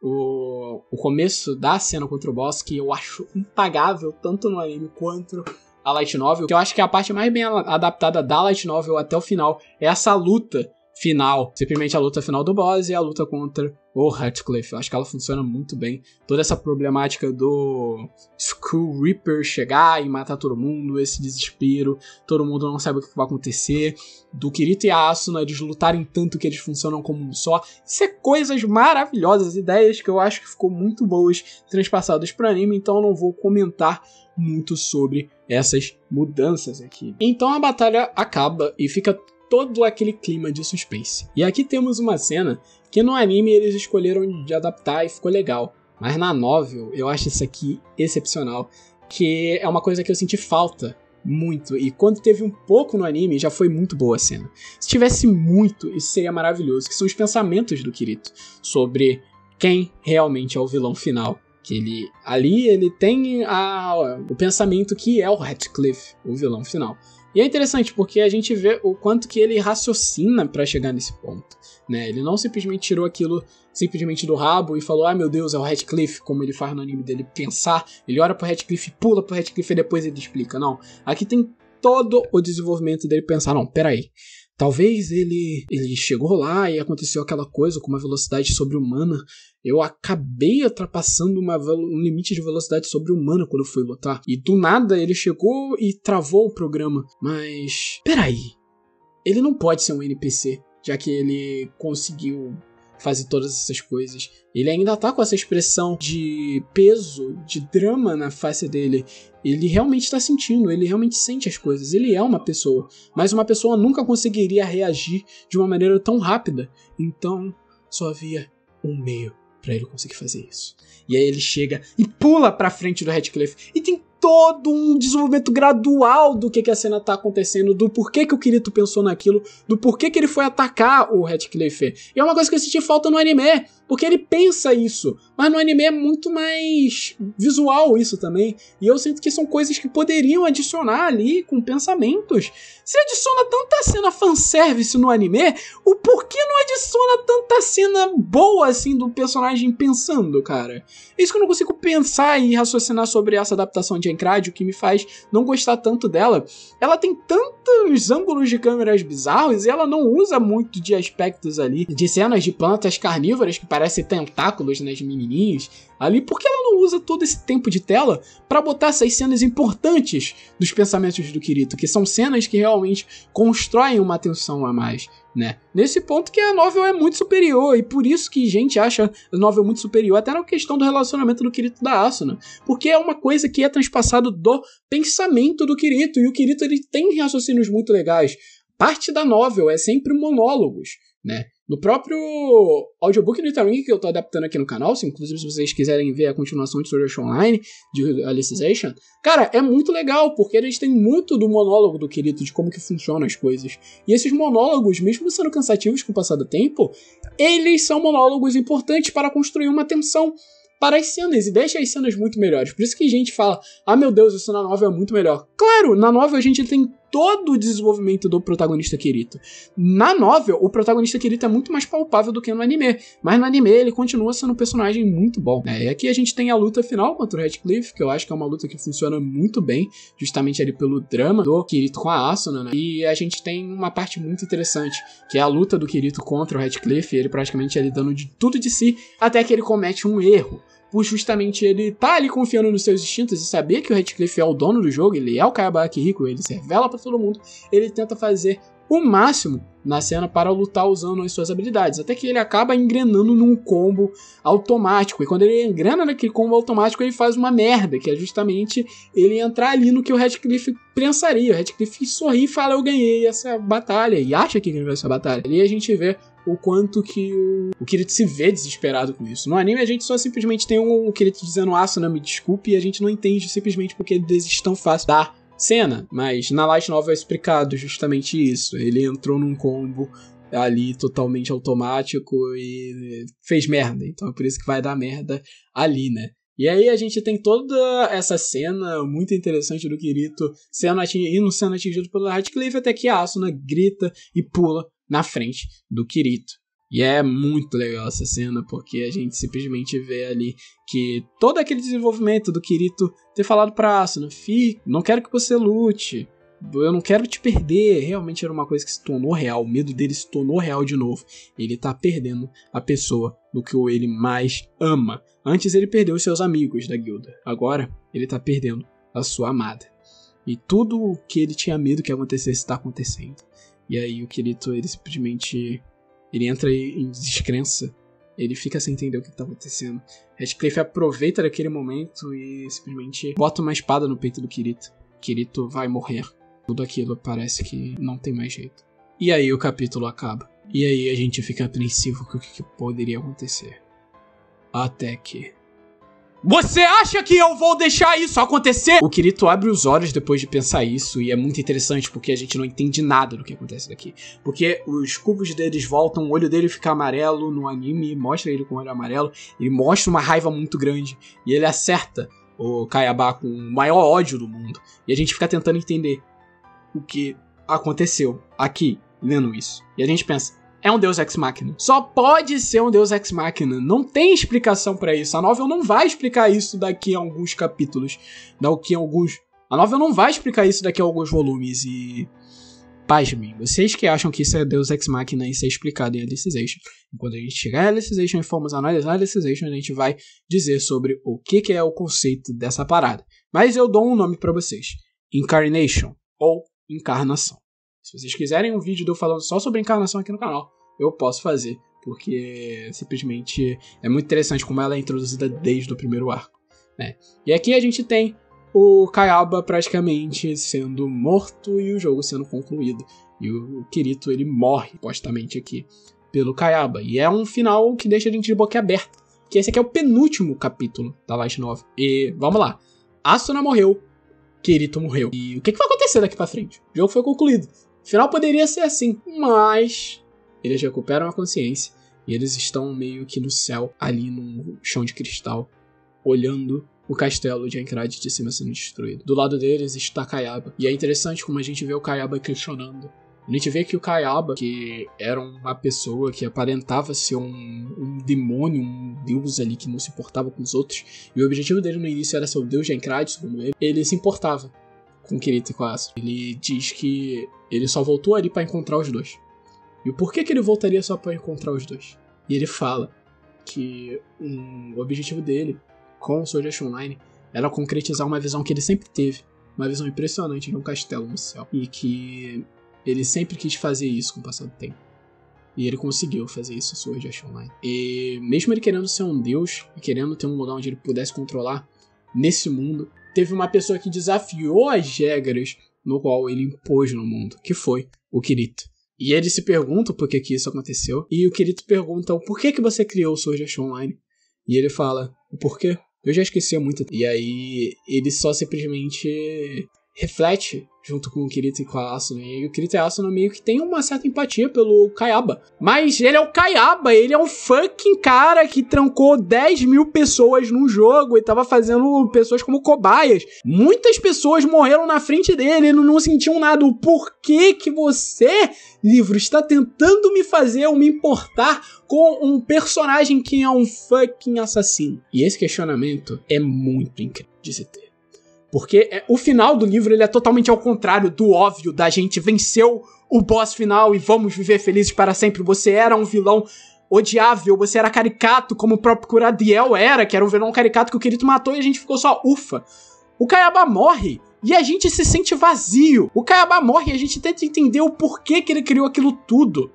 o começo da cena contra o boss, que eu acho impagável, tanto no anime quanto a Light Novel, que eu acho que é a parte mais bem adaptada da Light Novel até o final, é essa luta final, simplesmente a luta final do boss e a luta contra o Radcliffe. Eu acho que ela funciona muito bem. Toda essa problemática do Skull Reaper chegar e matar todo mundo, esse desespero, todo mundo não sabe o que vai acontecer, do Kirito e a Asuna, eles lutarem tanto que eles funcionam como um só. Isso é coisas maravilhosas, ideias que eu acho que ficou muito boas transpassadas para anime, então eu não vou comentar muito sobre essas mudanças aqui. Então a batalha acaba e fica todo aquele clima de suspense. E aqui temos uma cena que no anime eles escolheram de adaptar e ficou legal. Mas na novel eu acho isso aqui excepcional, que é uma coisa que eu senti falta muito. E quando teve um pouco no anime, já foi muito boa a cena. Se tivesse muito, isso seria maravilhoso. Que são os pensamentos do Kirito sobre quem realmente é o vilão final. Que ele tem o pensamento que é o Radcliffe, o vilão final. E é interessante porque a gente vê o quanto que ele raciocina pra chegar nesse ponto, né? Ele não simplesmente tirou aquilo simplesmente do rabo e falou, meu Deus, é o Radcliffe, como ele faz no anime dele pensar. Ele olha pro Radcliffe, pula pro Radcliffe e depois ele explica. Não, aqui tem todo o desenvolvimimento dele pensar, não, peraí. Talvez ele chegou lá e aconteceu aquela coisa com uma velocidade sobre-humana. Eu acabei ultrapassando um limite de velocidade sobre-humana quando eu fui lutar. E do nada ele chegou e travou o programa. Mas, peraí. Ele não pode ser um NPC, já que ele conseguiu fazer todas essas coisas. Ele ainda tá com essa expressão de peso, de drama na face dele. Ele realmente tá sentindo, ele realmente sente as coisas. Ele é uma pessoa, mas uma pessoa nunca conseguiria reagir de uma maneira tão rápida. Então, só havia um meio pra ele conseguir fazer isso. E aí ele chega e pula pra frente do Radcliffe. E tem todo um desenvolvimento gradual do que a cena tá acontecendo, do porquê que o Kirito pensou naquilo, do porquê que ele foi atacar o Radcliffe. E é uma coisa que eu senti falta no anime, porque ele pensa isso, mas no anime é muito mais visual isso também, e eu sinto que são coisas que poderiam adicionar ali com pensamentos. Se adiciona tanta cena fanservice no anime, o porquê não adiciona tanta cena boa assim do personagem pensando, cara? É isso que eu não consigo pensar e raciocinar sobre essa adaptação de Aincrad, o que me faz não gostar tanto dela. Ela tem tantos ângulos de câmeras bizarros e ela não usa muito de aspectos ali, de cenas de plantas carnívoras que parecem tentáculos nas menininhas ali, porque ela não usa todo esse tempo de tela pra botar essas cenas importantes dos pensamentos do Kirito, que são cenas que realmente constroem uma tensão a mais, né? Nesse ponto que a novel é muito superior, e por isso que gente acha a novel muito superior, até na questão do relacionamento do Kirito e da Asuna, porque é uma coisa que é transpassado do pensamento do Kirito, e o Kirito ele tem raciocínios muito legais. Parte da novel é sempre monólogos, né? No próprio audiobook do Itaring, que eu tô adaptando aqui no canal, inclusive se vocês quiserem ver a continuação de Sword Art Online, de Alicization, cara, é muito legal, porque eles têm muito do monólogo do Kirito, de como que funcionam as coisas. E esses monólogos, mesmo sendo cansativos com o passar do tempo, eles são monólogos importantes para construir uma tensão para as cenas, e deixa as cenas muito melhores. Por isso que a gente fala, meu Deus, isso na novel é muito melhor. Claro, na novel a gente tem todo o desenvolvimento do protagonista Kirito. Na novel, o protagonista Kirito é muito mais palpável do que no anime, mas no anime ele continua sendo um personagem muito bom, né? E aqui a gente tem a luta final contra o Radcliffe, que eu acho que é uma luta que funciona muito bem, justamente ali pelo drama do Kirito com a Asuna, né? E a gente tem uma parte muito interessante, que é a luta do Kirito contra o Radcliffe, ele praticamente ali dando de tudo de si, até que ele comete um erro. Por justamente ele tá ali confiando nos seus instintos e saber que o Radcliffe é o dono do jogo, ele é o Kayaba Akihiko, ele se revela pra todo mundo, ele tenta fazer o máximo na cena para lutar usando as suas habilidades, até que ele acaba engrenando num combo automático, e quando ele engrena naquele combo automático, ele faz uma merda, que é justamente ele entrar ali no que o Radcliffe pensaria. O Radcliffe sorri e fala, eu ganhei essa batalha, e acha que ganhou essa batalha. Ali a gente vê o quanto que o Kirito se vê desesperado com isso. No anime a gente só simplesmente tem o Kirito dizendo Asuna, me desculpe, e a gente não entende simplesmente porque ele desiste tão fácil da cena, mas na light novel é explicado justamente isso. Ele entrou num combo ali totalmente automático e fez merda, então é por isso que vai dar merda ali, né? E aí a gente tem toda essa cena muito interessante do Kirito sendo atingido pelo Radcliffe, até que a Asuna grita e pula na frente do Kirito. E é muito legal essa cena, porque a gente simplesmente vê ali que todo aquele desenvolvimento do Kirito ter falado pra Asuna, não quero que você lute, eu não quero te perder, realmente era uma coisa que se tornou real, o medo dele se tornou real de novo. Ele tá perdendo a pessoa do que ele mais ama. Antes ele perdeu os seus amigos da guilda, agora ele tá perdendo a sua amada. E tudo o que ele tinha medo que acontecesse está acontecendo. E aí o Kirito, ele simplesmente ele entra em descrença, ele fica sem entender o que tá acontecendo. Radcliffe aproveita daquele momento e simplesmente bota uma espada no peito do Kirito. Kirito vai morrer. Tudo aquilo parece que não tem mais jeito. E aí o capítulo acaba. E aí a gente fica apreensivo com o que poderia acontecer. Até que... Você acha que eu vou deixar isso acontecer? O Kirito abre os olhos depois de pensar isso, e é muito interessante porque a gente não entende nada do que acontece daqui. Porque os cubos deles voltam, o olho dele fica amarelo no anime, mostra ele com o olho amarelo, ele mostra uma raiva muito grande, e ele acerta o Kayaba com o maior ódio do mundo. E a gente fica tentando entender o que aconteceu aqui, lendo isso. E a gente pensa, é um Deus Ex Machina. Só pode ser um Deus Ex Machina. Não tem explicação pra isso. A novel não vai explicar isso daqui a alguns capítulos. A novel não vai explicar isso daqui a alguns volumes. E... pasmem, vocês que acham que isso é Deus Ex Machina, isso é explicado em Alicization. Quando a gente chegar em Alicization e formos analisar Alicization, a gente vai dizer sobre o que é o conceito dessa parada. Mas eu dou um nome pra vocês. Incarnation, ou encarnação. Se vocês quiserem um vídeo de eu falando só sobre encarnação aqui no canal, eu posso fazer, porque simplesmente é muito interessante como ela é introduzida desde o primeiro arco, né? E aqui a gente tem o Kayaba praticamente sendo morto e o jogo sendo concluído. E o Kirito, ele morre, supostamente, aqui pelo Kayaba. E é um final que deixa a gente de boca aberta, que esse aqui é o penúltimo capítulo da Light Novel. E vamos lá. Asuna morreu, Kirito morreu. E o que vai acontecer daqui pra frente? O jogo foi concluído. O final poderia ser assim, mas eles recuperam a consciência e eles estão meio que no céu, ali no chão de cristal, olhando o castelo de Aincrad de cima sendo destruído. Do lado deles está Kayaba. E é interessante como a gente vê o Kayaba questionando. A gente vê que o Kayaba, que era uma pessoa que aparentava ser um demônio, um deus ali que não se importava com os outros, e o objetivo dele no início era ser o deus de Aincrad, segundo ele se importava com Kirito e com a Asuna. Ele diz que ele só voltou ali pra encontrar os dois. E o porquê que ele voltaria só pra encontrar os dois? E ele fala que o objetivo dele com o Sword Art Online era concretizar uma visão que ele sempre teve. Uma visão impressionante de um castelo no céu. E que ele sempre quis fazer isso com o passar do tempo. E ele conseguiu fazer isso no Sword Art Online. E mesmo ele querendo ser um deus, e querendo ter um lugar onde ele pudesse controlar nesse mundo, teve uma pessoa que desafiou as regras no qual ele impôs no mundo, que foi o Kirito. E ele se pergunta por que isso aconteceu, e o Kirito pergunta o porquê que você criou o Sword Art Online. E ele fala, o porquê? Eu já esqueci muito. E aí ele só simplesmente reflete junto com o Kirito e com a Asuna. E o Kirito e a Asuna meio que tem uma certa empatia pelo Kayaba. Mas ele é o Kayaba, ele é um fucking cara que trancou 10 mil pessoas num jogo e tava fazendo pessoas como cobaias. Muitas pessoas morreram na frente dele e não sentiam nada. O porquê que você, livro, está tentando me fazer eu me importar com um personagem que é um fucking assassino? E esse questionamento é muito incrível de se ter. Porque o final do livro ele é totalmente ao contrário do óbvio da gente venceu o boss final e vamos viver felizes para sempre. Você era um vilão odiável, você era caricato, como o próprio Kuradiel era, que era um vilão caricato que o Kirito matou e a gente ficou só, ufa. O Kayaba morre e a gente se sente vazio. O Kayaba morre e a gente tenta entender o porquê que ele criou aquilo tudo.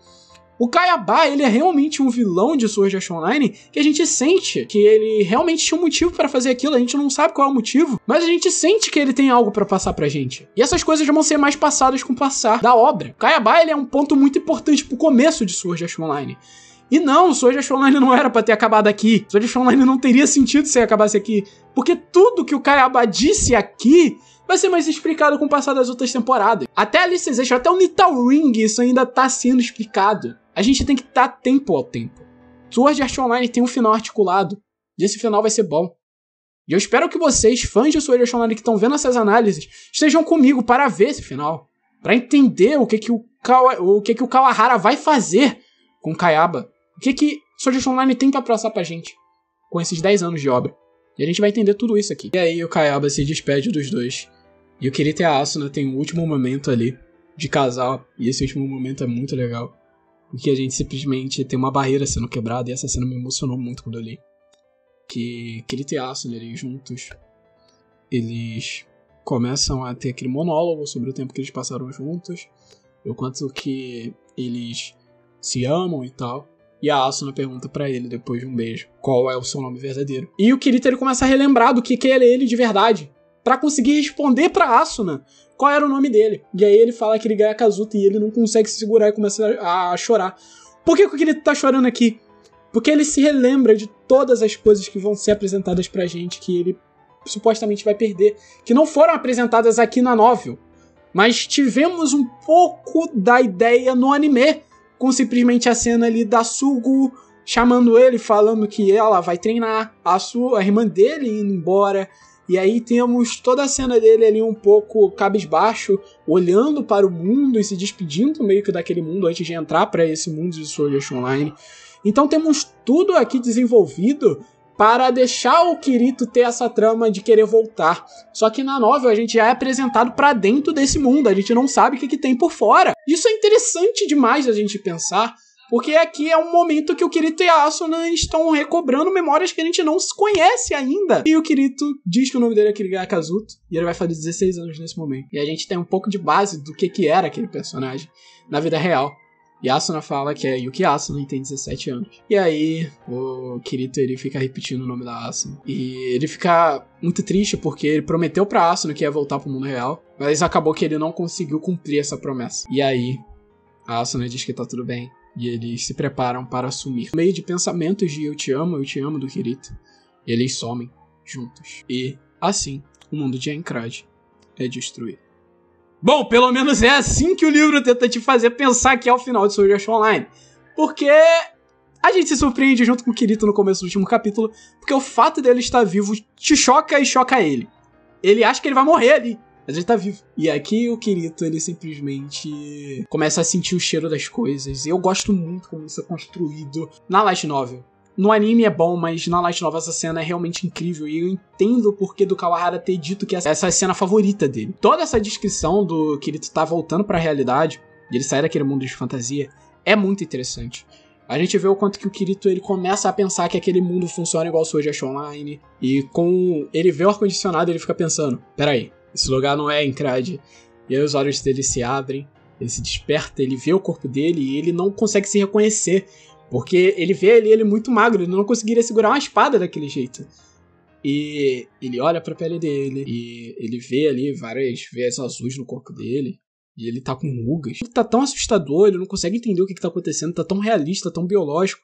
O Kayaba, ele é realmente um vilão de Sword Art Online que a gente sente que ele realmente tinha um motivo pra fazer aquilo, a gente não sabe qual é o motivo, mas a gente sente que ele tem algo pra passar pra gente. E essas coisas vão ser mais passadas com o passar da obra. O Kayaba, ele é um ponto muito importante pro começo de Sword Art Online. E não, Sword Art Online não era pra ter acabado aqui. Sword Art Online não teria sentido se acabasse aqui, porque tudo que o Kayaba disse aqui vai ser mais explicado com o passar das outras temporadas. Até a Alicization, até o Nital Ring, isso ainda tá sendo explicado. A gente tem que dar tempo ao tempo. Sword Art Online tem um final articulado. E esse final vai ser bom. E eu espero que vocês, fãs de Sword Art Online que estão vendo essas análises, estejam comigo para ver esse final. Para entender o que o Kawahara vai fazer com o Kayaba. O que Sword Art Online tem pra passar pra gente com esses 10 anos de obra. E a gente vai entender tudo isso aqui. E aí o Kayaba se despede dos dois. E o Kirito e a Asuna tem um último momento ali de casal. E esse último momento é muito legal. Porque a gente simplesmente tem uma barreira sendo quebrada. E essa cena me emocionou muito quando eu li. Que Kirito e a Asuna ali juntos, eles começam a ter aquele monólogo sobre o tempo que eles passaram juntos. O quanto que eles se amam e tal. E a Asuna pergunta pra ele, depois de um beijo, qual é o seu nome verdadeiro. E o Kirito ele começa a relembrar do que é ele de verdade, pra conseguir responder pra Asuna qual era o nome dele. E aí ele fala que ele ganha Kazuto e ele não consegue se segurar e começa a chorar. Por que o Kirito tá chorando aqui? Porque ele se relembra de todas as coisas que vão ser apresentadas pra gente, que ele supostamente vai perder, que não foram apresentadas aqui na novel, mas tivemos um pouco da ideia no anime, com simplesmente a cena ali da Sugu chamando ele, falando que ela vai treinar, a irmã dele indo embora, e aí temos toda a cena dele ali um pouco cabisbaixo, olhando para o mundo e se despedindo meio que daquele mundo antes de entrar para esse mundo de Sword Art Online. Então temos tudo aqui desenvolvido para deixar o Kirito ter essa trama de querer voltar. Só que na novel a gente já é apresentado para dentro desse mundo, a gente não sabe o que tem por fora. Isso é interessante demais a gente pensar, porque aqui é um momento que o Kirito e a Asuna estão recobrando memórias que a gente não se conhece ainda. E o Kirito diz que o nome dele é Kirigaya Kazuto, e ele vai fazer 16 anos nesse momento. E a gente tem um pouco de base do que era aquele personagem na vida real. E a Asuna fala que é Yuki Asuna e tem 17 anos. E aí, o Kirito ele fica repetindo o nome da Asuna. E ele fica muito triste porque ele prometeu pra Asuna que ia voltar pro mundo real. Mas acabou que ele não conseguiu cumprir essa promessa. E aí, a Asuna diz que tá tudo bem. E eles se preparam para assumir. No meio de pensamentos de eu te amo do Kirito, eles somem juntos. E, assim, o mundo de Aincrad é destruído. Bom, pelo menos é assim que o livro tenta te fazer pensar que é o final de Sword Art Online. Porque a gente se surpreende junto com o Kirito no começo do último capítulo, porque o fato dele estar vivo te choca e choca ele. Ele acha que ele vai morrer ali, mas ele tá vivo. E aqui o Kirito, ele simplesmente começa a sentir o cheiro das coisas. E eu gosto muito como isso é construído na Light Novel. No anime é bom, mas na Light Novel essa cena é realmente incrível. E eu entendo o porquê do Kawahara ter dito que essa é a cena favorita dele. Toda essa descrição do Kirito tá voltando pra realidade, de ele sair daquele mundo de fantasia, é muito interessante. A gente vê o quanto que o Kirito ele começa a pensar que aquele mundo funciona igual o Sword Art Online. E com ele vê o ar-condicionado, ele fica pensando, peraí, esse lugar não é Aincrad. E aí os olhos dele se abrem, ele se desperta, ele vê o corpo dele e ele não consegue se reconhecer. Porque ele vê ele muito magro, ele não conseguiria segurar uma espada daquele jeito. E ele olha pra pele dele, e ele vê ali várias veias azuis no corpo dele, e ele tá com rugas. Ele tá tão assustador, ele não consegue entender o que tá acontecendo, tá tão realista, tão biológico.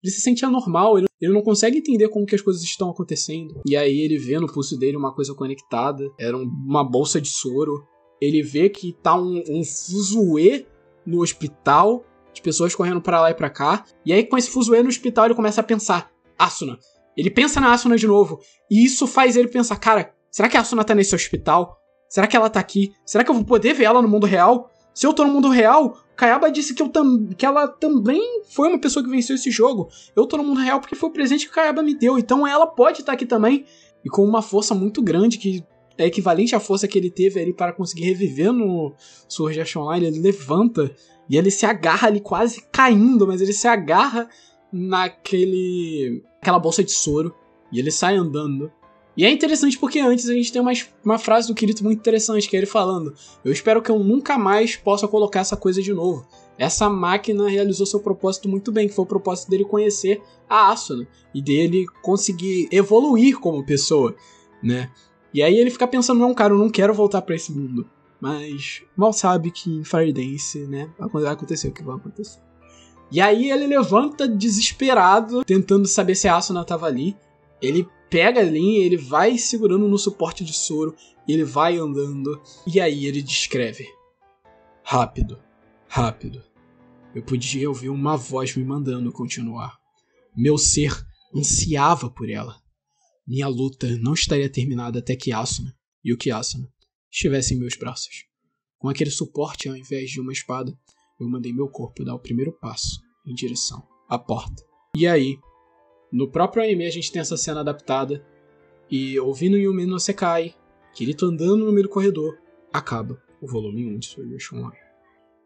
Ele se sente anormal, ele não consegue entender como que as coisas estão acontecendo. E aí ele vê no pulso dele uma coisa conectada, era uma bolsa de soro. Ele vê que tá um fuzuê no hospital, de pessoas correndo pra lá e pra cá. E aí com esse fuzuê no hospital ele começa a pensar, Asuna. Ele pensa na Asuna de novo. E isso faz ele pensar, cara, será que a Asuna tá nesse hospital? Será que ela tá aqui? Será que eu vou poder ver ela no mundo real? Se eu tô no mundo real, Kayaba disse que ela também foi uma pessoa que venceu esse jogo. Eu tô no mundo real porque foi o presente que Kayaba me deu. Então ela pode estar aqui também. E com uma força muito grande, que é equivalente à força que ele teve ali para conseguir reviver no Sword Art Online, ele levanta e ele se agarra ali quase caindo, mas ele se agarra naquela bolsa de soro e ele sai andando. E é interessante porque antes a gente tem uma frase do Kirito muito interessante, que é ele falando: eu espero que eu nunca mais possa colocar essa coisa de novo. Essa máquina realizou seu propósito muito bem, que foi o propósito dele conhecer a Asuna e dele conseguir evoluir como pessoa, né? E aí ele fica pensando, não, cara, eu não quero voltar pra esse mundo. Mas mal sabe que em Fire Dance, né, vai acontecer o que vai acontecer. E aí ele levanta desesperado, tentando saber se a Asuna tava ali. Ele pega a linha, ele vai segurando no suporte de soro, ele vai andando, e aí ele descreve: rápido, rápido. Eu podia ouvir uma voz me mandando continuar. Meu ser ansiava por ela. Minha luta não estaria terminada até que Asuna e o Asuna estivesse em meus braços. Com aquele suporte ao invés de uma espada, eu mandei meu corpo dar o primeiro passo em direção à porta. E aí, no próprio anime a gente tem essa cena adaptada, e ouvindo Yumi no Sekai, Kirito andando no meio do corredor, acaba o volume 1 de Sword Art Online.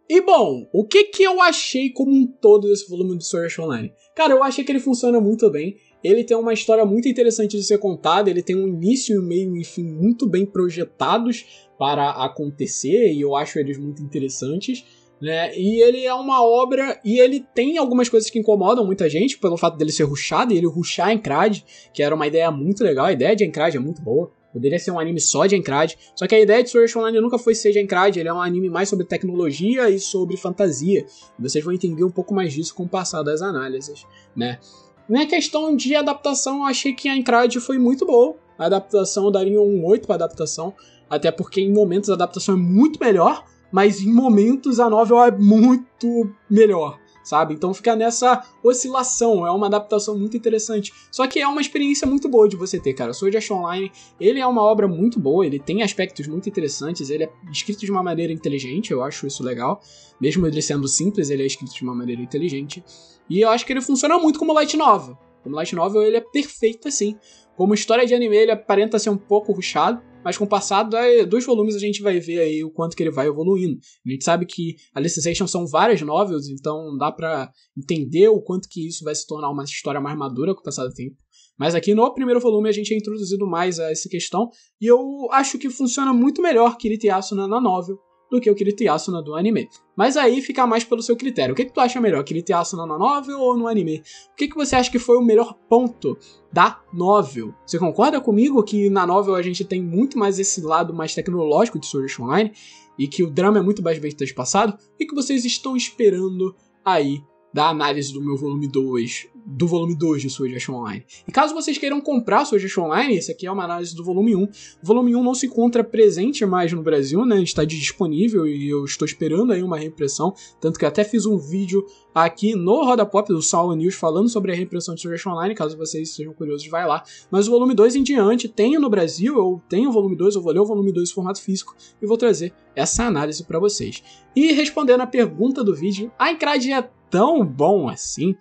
E bom, o que eu achei como um todo desse volume de Sword Art Online? Cara, eu achei que ele funciona muito bem, ele tem uma história muito interessante de ser contada, ele tem um início, um meio e um fim muito bem projetados para acontecer, e eu acho eles muito interessantes, né? E ele é uma obra, e ele tem algumas coisas que incomodam muita gente, pelo fato dele ser rushado, e ele rushar Aincrad, que era uma ideia muito legal, a ideia de Aincrad é muito boa, poderia ser um anime só de Aincrad, só que a ideia de Sword Art Online nunca foi ser de Aincrad, ele é um anime mais sobre tecnologia e sobre fantasia, e vocês vão entender um pouco mais disso com o passar das análises, né? Na questão de adaptação, eu achei que a Aincrad foi muito boa, a adaptação eu daria um 8 para adaptação, até porque em momentos a adaptação é muito melhor, mas em momentos a novel é muito melhor, sabe? Então fica nessa oscilação, é uma adaptação muito interessante. Só que é uma experiência muito boa de você ter, cara. Sword Art Online, ele é uma obra muito boa, ele tem aspectos muito interessantes, ele é escrito de uma maneira inteligente, eu acho isso legal. Mesmo ele sendo simples, ele é escrito de uma maneira inteligente. E eu acho que ele funciona muito como light novel. Como light novel, ele é perfeito assim. Como história de anime, ele aparenta ser um pouco rushado, mas com o passar dos volumes a gente vai ver aí o quanto que ele vai evoluindo. A gente sabe que Alicization são várias novels, então dá pra entender o quanto que isso vai se tornar uma história mais madura com o passar do tempo. Mas aqui no primeiro volume a gente é introduzido mais a essa questão, e eu acho que funciona muito melhor Kirito e Asuna na novel do que o Kirito e Asuna do anime. Mas aí fica mais pelo seu critério. O que tu acha melhor, Kirito e Asuna na novel ou no anime? O que você acha que foi o melhor ponto da novel? Você concorda comigo que na novel a gente tem muito mais esse lado mais tecnológico de Sword Art Online e que o drama é muito mais bem transpassado? O que vocês estão esperando aí da análise do meu volume 2, do volume 2 de Sword Art Online? E caso vocês queiram comprar Sword Art Online, esse aqui é uma análise do volume 1. O volume 1 não se encontra presente mais no Brasil, né? Está disponível e eu estou esperando aí uma reimpressão, tanto que até fiz um vídeo aqui no Roda Pop do Saul News falando sobre a reimpressão de Sword Art Online, caso vocês sejam curiosos, vai lá. Mas o volume 2 em diante, tenho no Brasil, eu tenho o volume 2, eu vou ler o volume 2 em formato físico e vou trazer essa análise para vocês. E respondendo a pergunta do vídeo, a Aincrad é tão bom assim?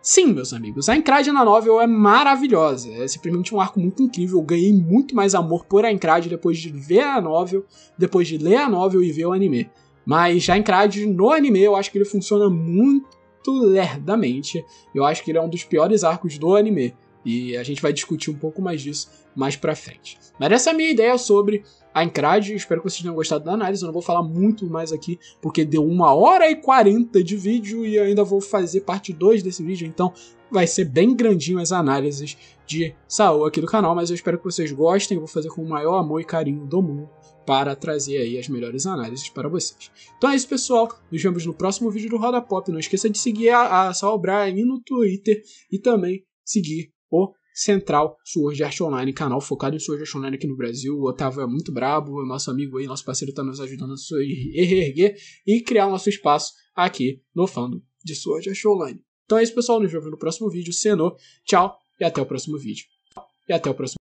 Sim, meus amigos, a Aincrad na novel é maravilhosa, é simplesmente um arco muito incrível, eu ganhei muito mais amor por Aincrad depois de ver a novel, depois de ler a novel e ver o anime. Mas a Aincrad no anime eu acho que ele funciona muito lerdamente, eu acho que ele é um dos piores arcos do anime, e a gente vai discutir um pouco mais disso mais pra frente. Mas essa é a minha ideia sobre a Aincrad, espero que vocês tenham gostado da análise, eu não vou falar muito mais aqui, porque deu 1h40 de vídeo e eu ainda vou fazer parte 2 desse vídeo, então vai ser bem grandinho as análises de Saô aqui do canal, mas eu espero que vocês gostem, eu vou fazer com o maior amor e carinho do mundo para trazer aí as melhores análises para vocês. Então é isso, pessoal, nos vemos no próximo vídeo do Roda Pop, não esqueça de seguir a Saô Brian no Twitter e também seguir o Central Sword Art Online, canal focado em Sword Art Online aqui no Brasil. O Otávio é muito brabo, nosso amigo aí, nosso parceiro está nos ajudando a se reerguer e criar o nosso espaço aqui no fandom de Sword Art Online. Então é isso, pessoal, nos vemos no próximo vídeo. Senô, tchau e até o próximo vídeo.